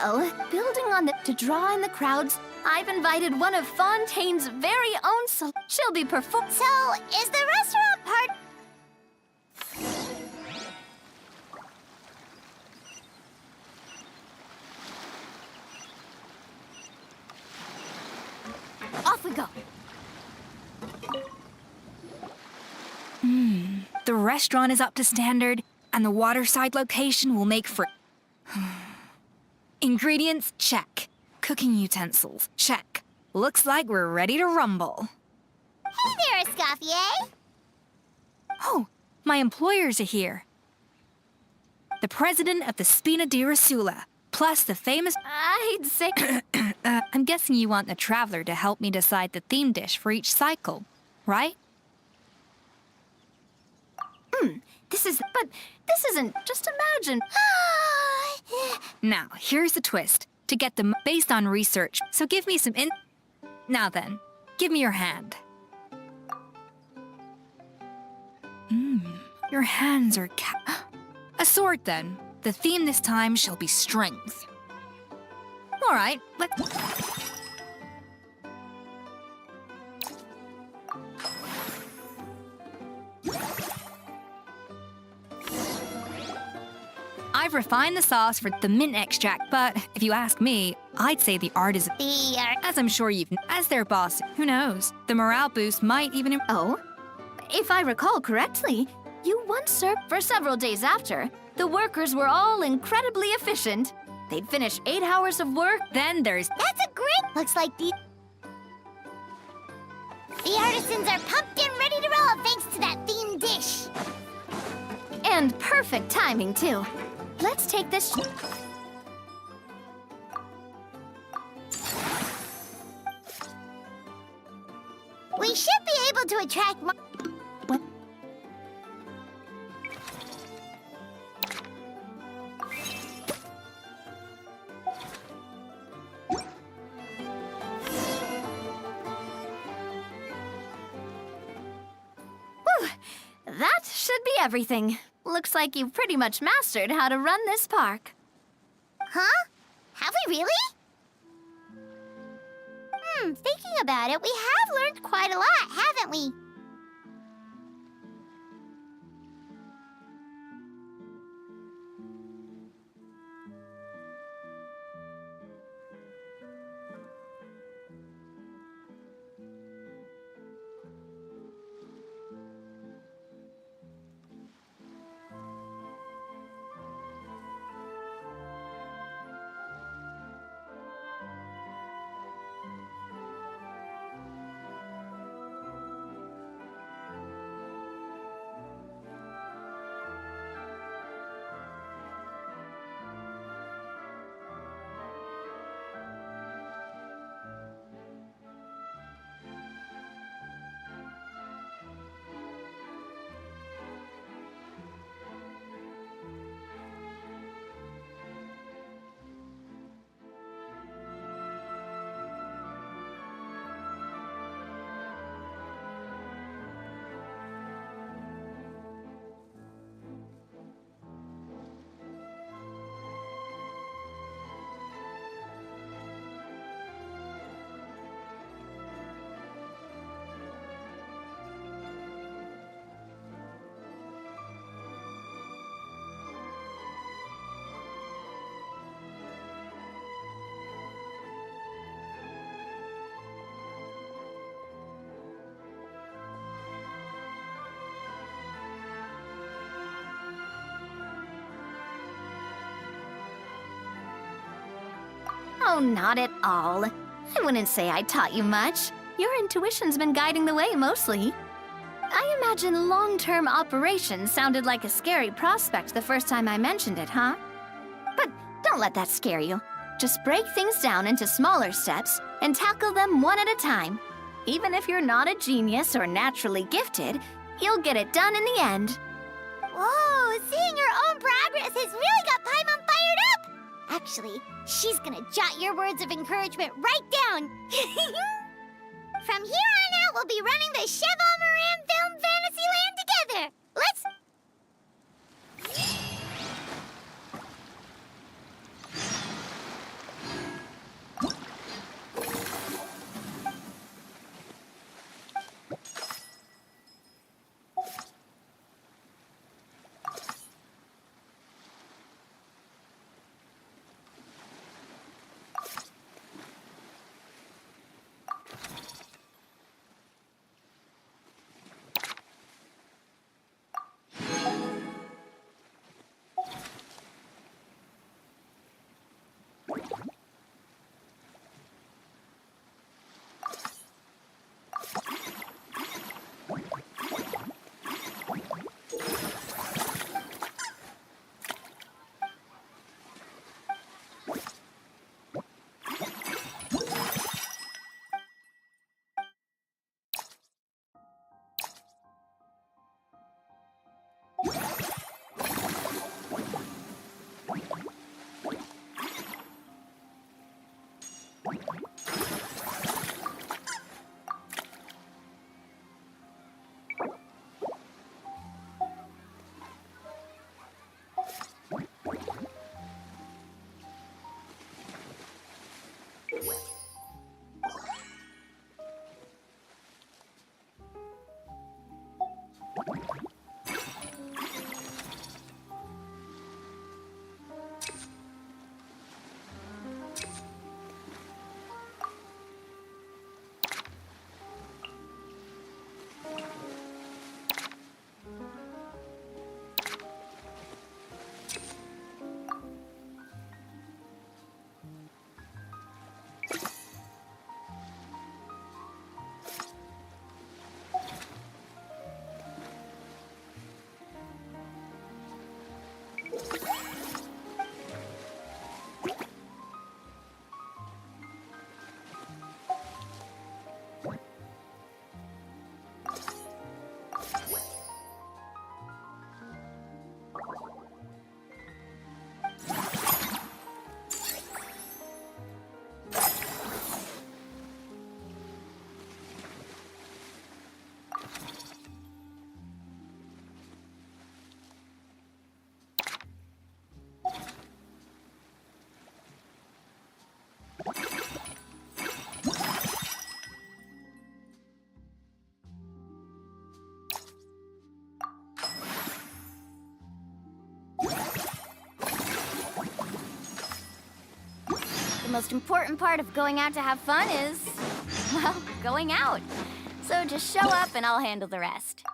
Well, building on to draw in the crowds, I've invited one of Fontaine's very own she'll be perform. So, is the restaurant part... Off we go. The restaurant is up to standard, and the waterside location will make for... Ingredients, check. Cooking utensils, check. Looks like we're ready to rumble. Hey there, Escoffier! Oh, my employers are here. The president of the Spina di Rasula, plus the famous... I'd say... I'm guessing you want the traveler to help me decide the theme dish for each cycle, right? This isn't... Just imagine... Now, here's the twist. To get them based on research, so give me some Now then, give me your hand. Your hands are A sword, then. The theme this time shall be strength. All right, let's... I've refined the sauce for the mint extract, but if you ask me, I'd say the art is... As I'm sure you've... As their boss, who knows? The morale boost might even... Oh? If I recall correctly, you once served for several days after. The workers were all incredibly efficient. They'd finish 8 hours of work, then there's... That's a great... Looks like the artisans are pumped and ready to roll thanks to that themed dish. And perfect timing, too. Let's take this... We should be able to attract more... Whew. That should be everything. Looks like you've pretty much mastered how to run this park. Huh? Have we really? Thinking about it, we have learned quite a lot, haven't we? Oh, not at all. I wouldn't say I taught you much. Your intuition's been guiding the way mostly. I imagine long-term operations sounded like a scary prospect the first time I mentioned it, huh? But don't let that scare you. Just break things down into smaller steps and tackle them one at a time. Even if you're not a genius or naturally gifted, you'll get it done in the end. Whoa, seeing your own progress has really got Paimon fired up! Actually, she's gonna jot your words of encouragement right down. From here on out, we'll be running the Cheval Moran Film Fantasyland together. Let's... The most important part of going out to have fun is, well, going out. So just show up and I'll handle the rest.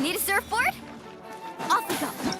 Need a surfboard? Off we go.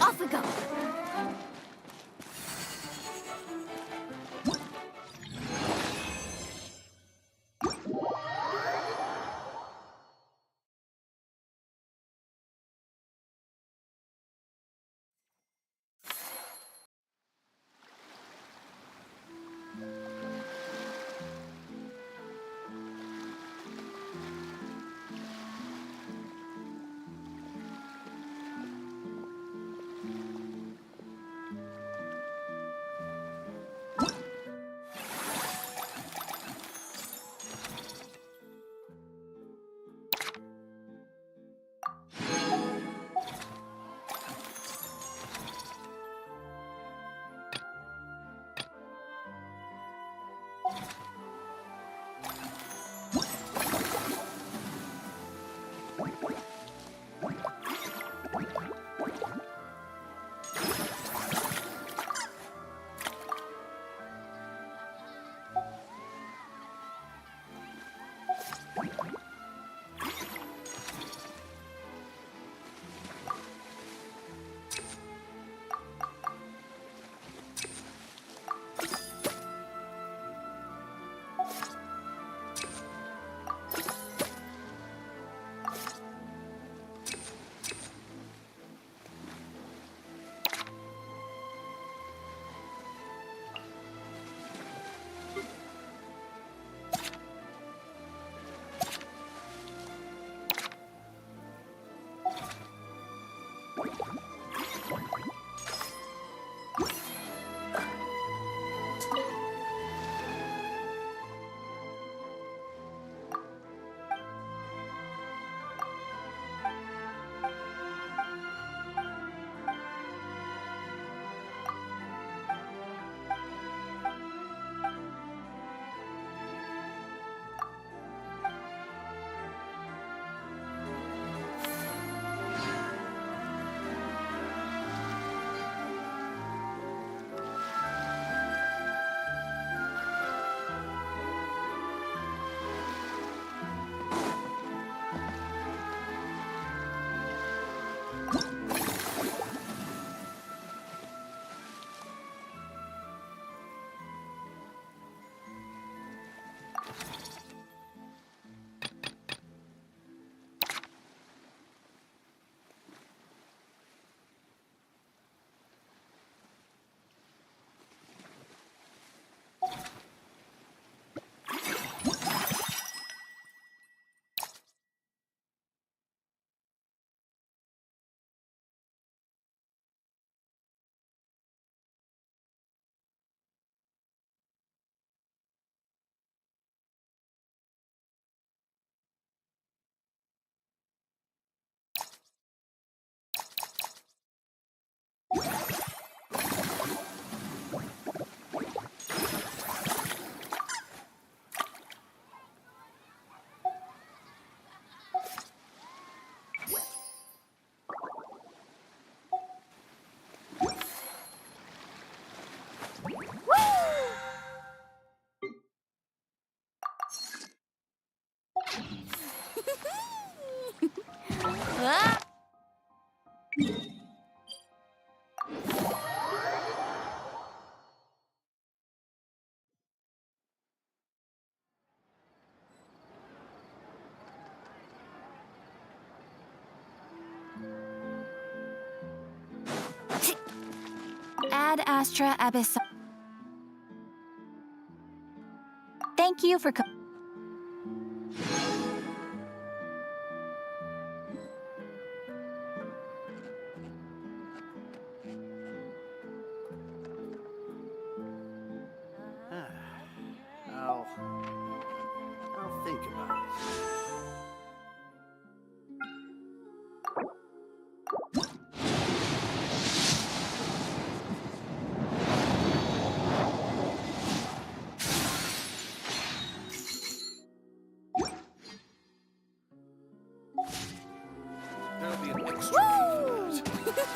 Off we go. Ad Astra Abyss. Thank you for I'll think about it. There'll be an extra key for that.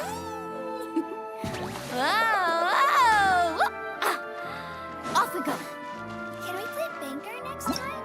Whoa! Off we go. Can we play banker next time?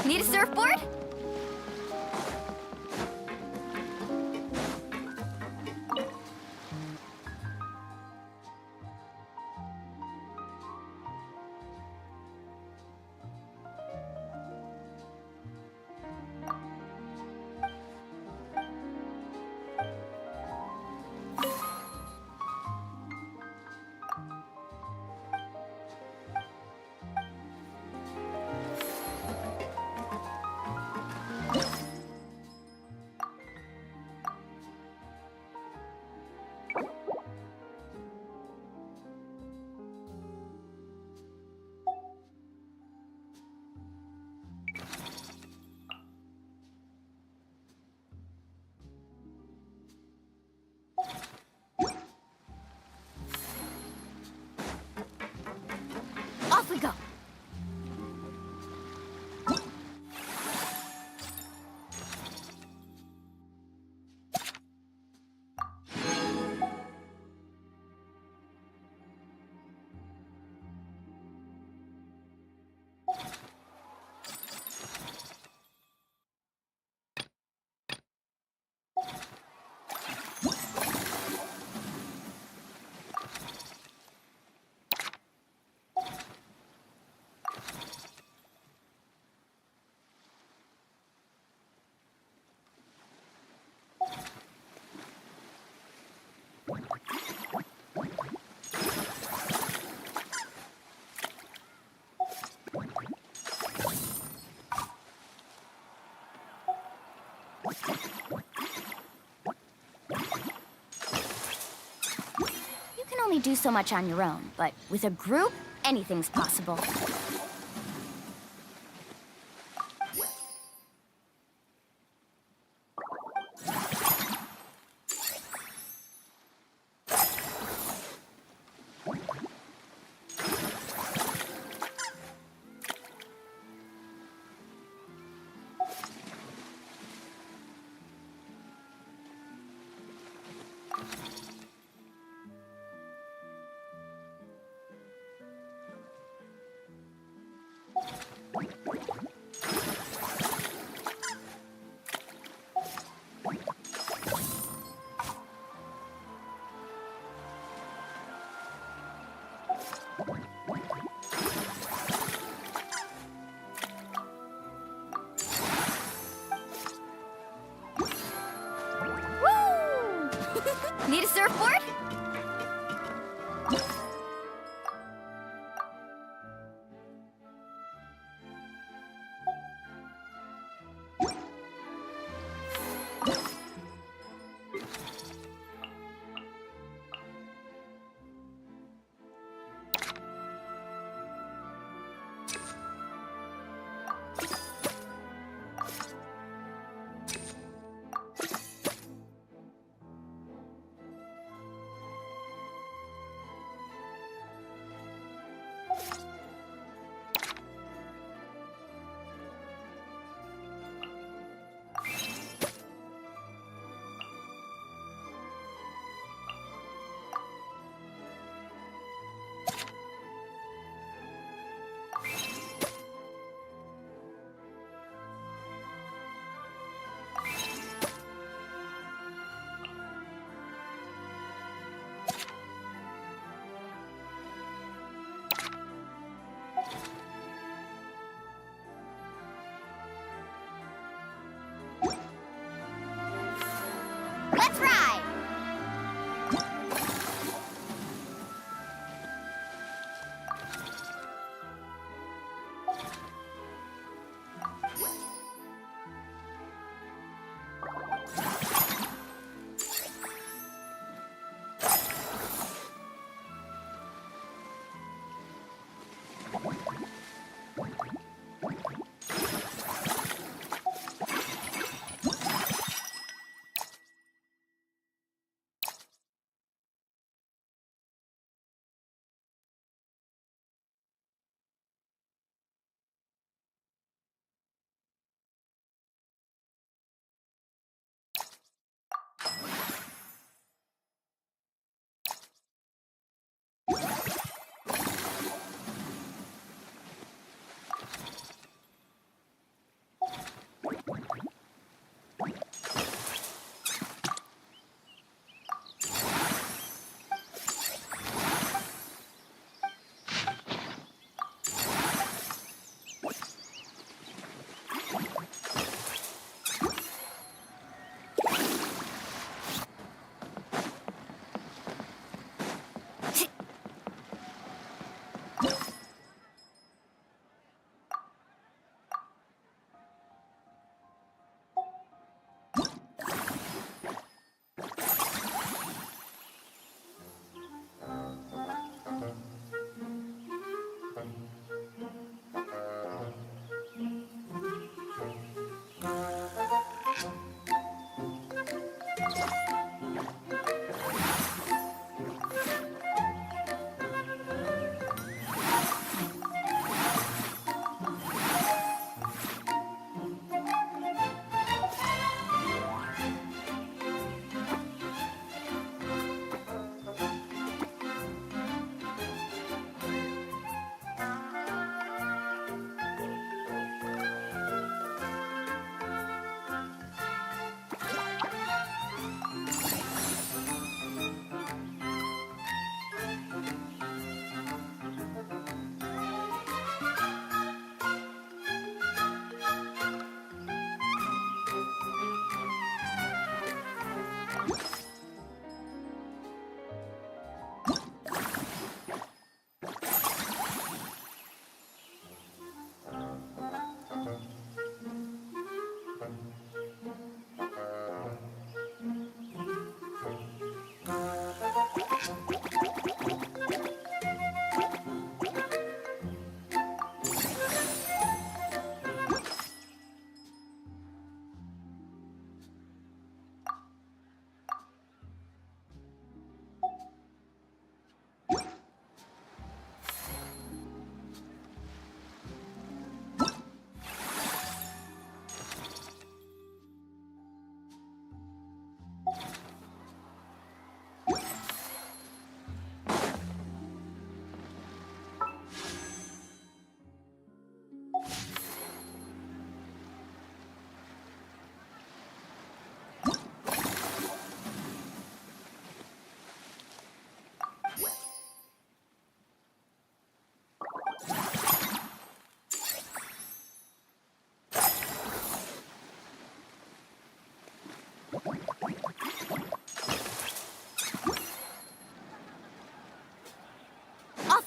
Need a surfboard? Off we go. only do so much on your own, but with a group, anything's possible. Need a surfboard?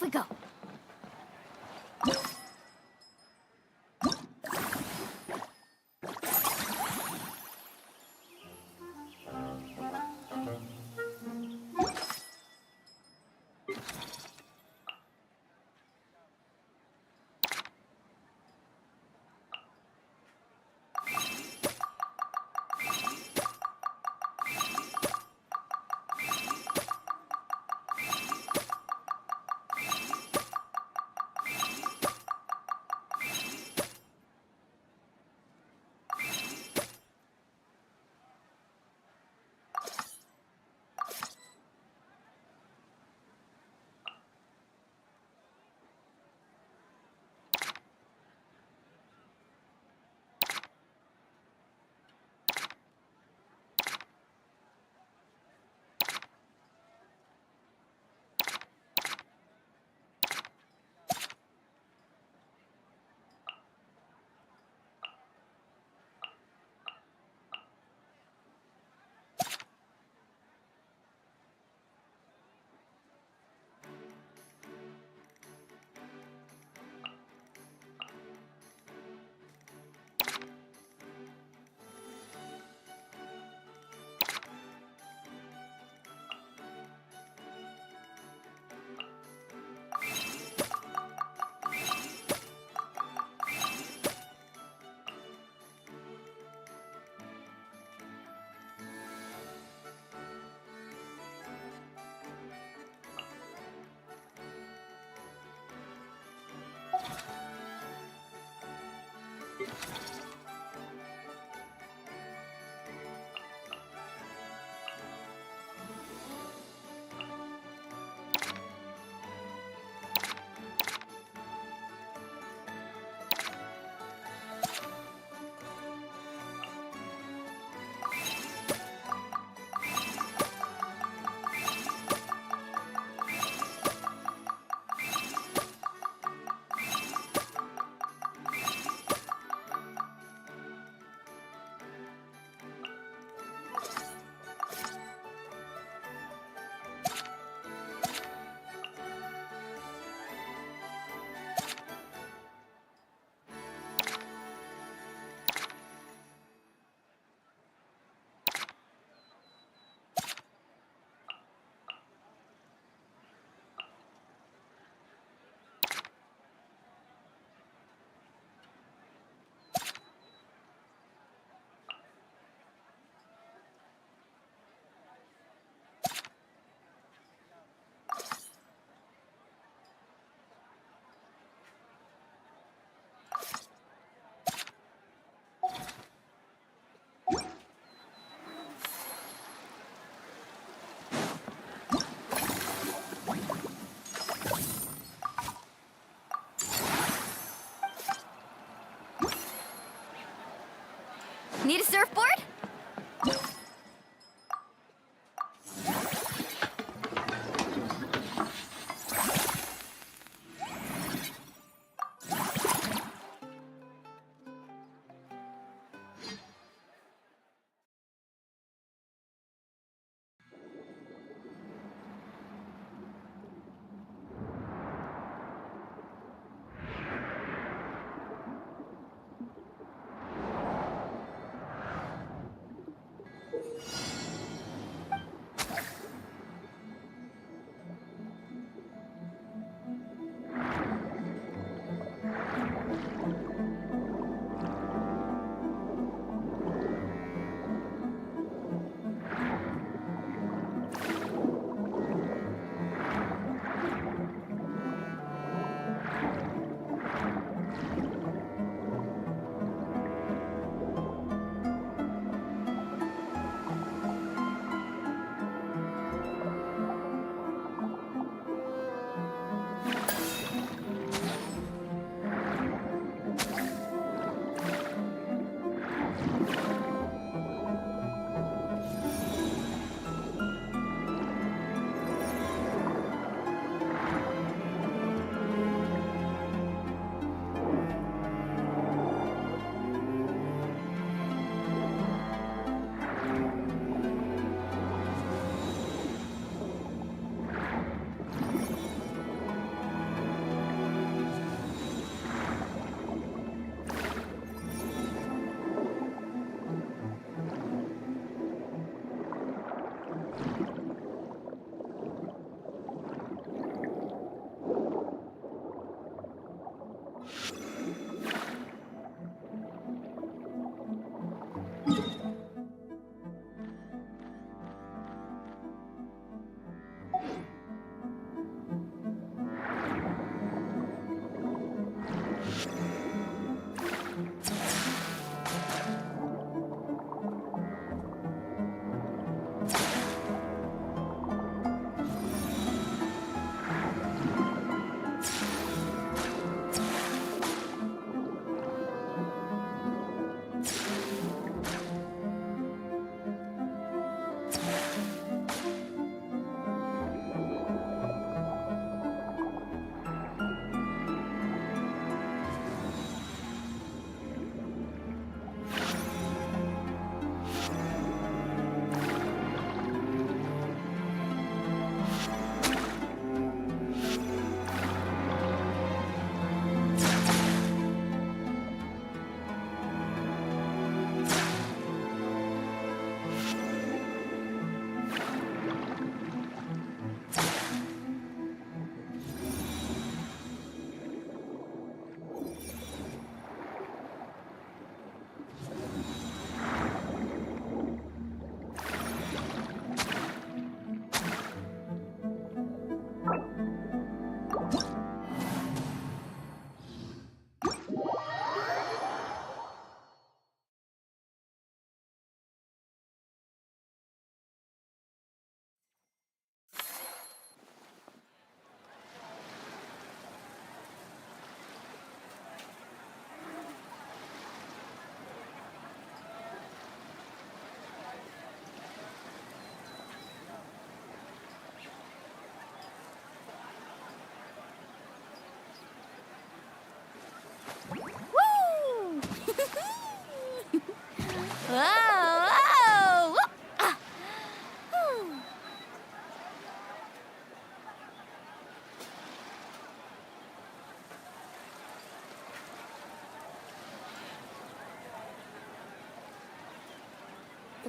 Off we go. Need a surfboard?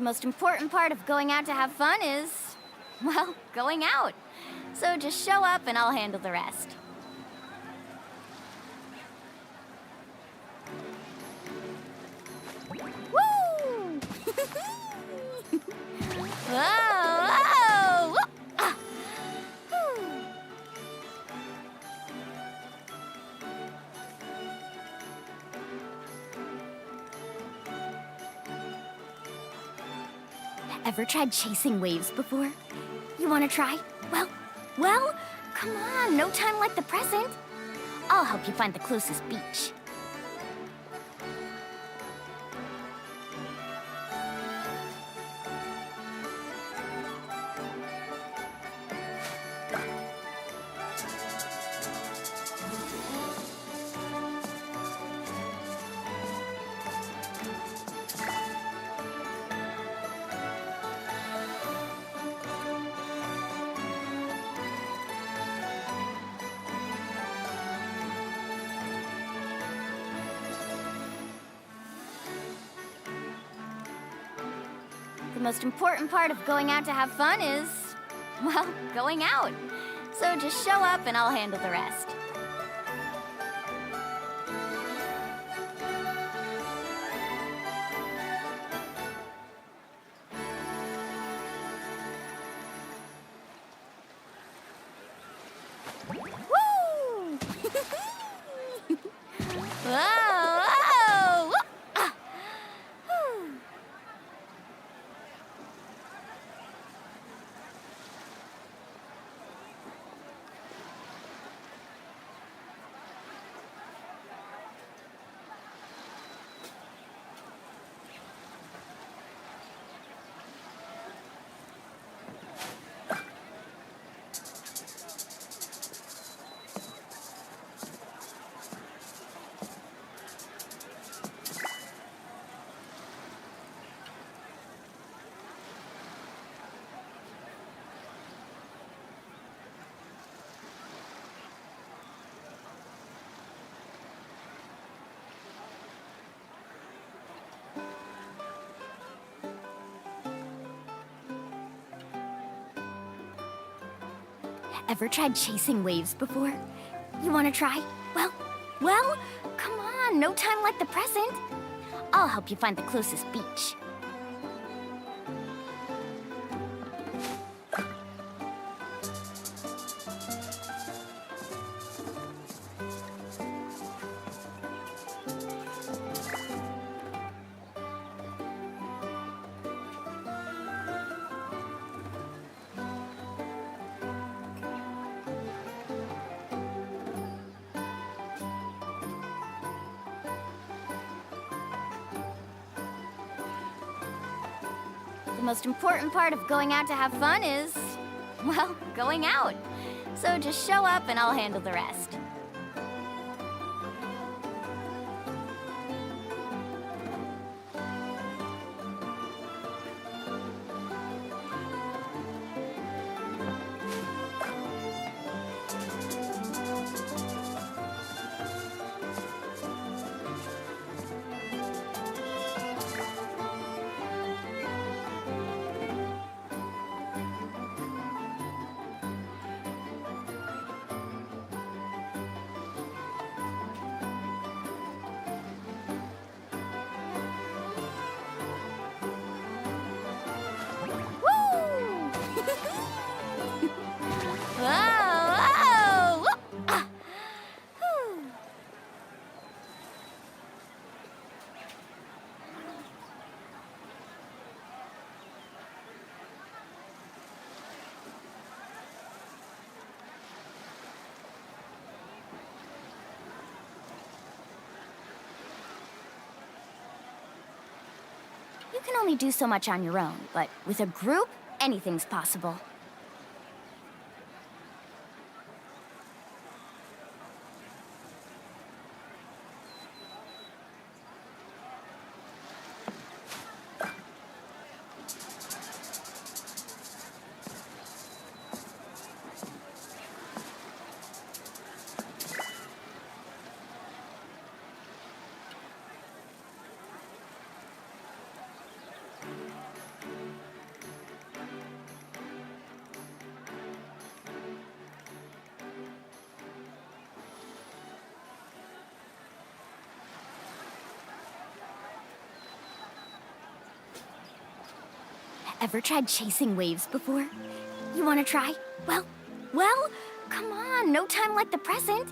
The most important part of going out to have fun is, well, going out. So just show up and I'll handle the rest. Woo! Whoa! Whoa! Ah. Whew. Ever tried chasing waves before? You want to try? Well, come on, no time like the present. I'll help you find the closest beach. The most important part of going out to have fun is, well, going out. So just show up and I'll handle the rest. Woo! Whoa! Whoa! Ah. Whew. Ever tried chasing waves before? You want to try? Well, come on, no time like the present. I'll help you find the closest beach. The most important part of going out to have fun is, well, going out. So just show up and I'll handle the rest. Whoa! Ah. Whew. You can only do so much on your own, but with a group, anything's possible. Ever tried chasing waves before? You wanna try? Well, come on, no time like the present.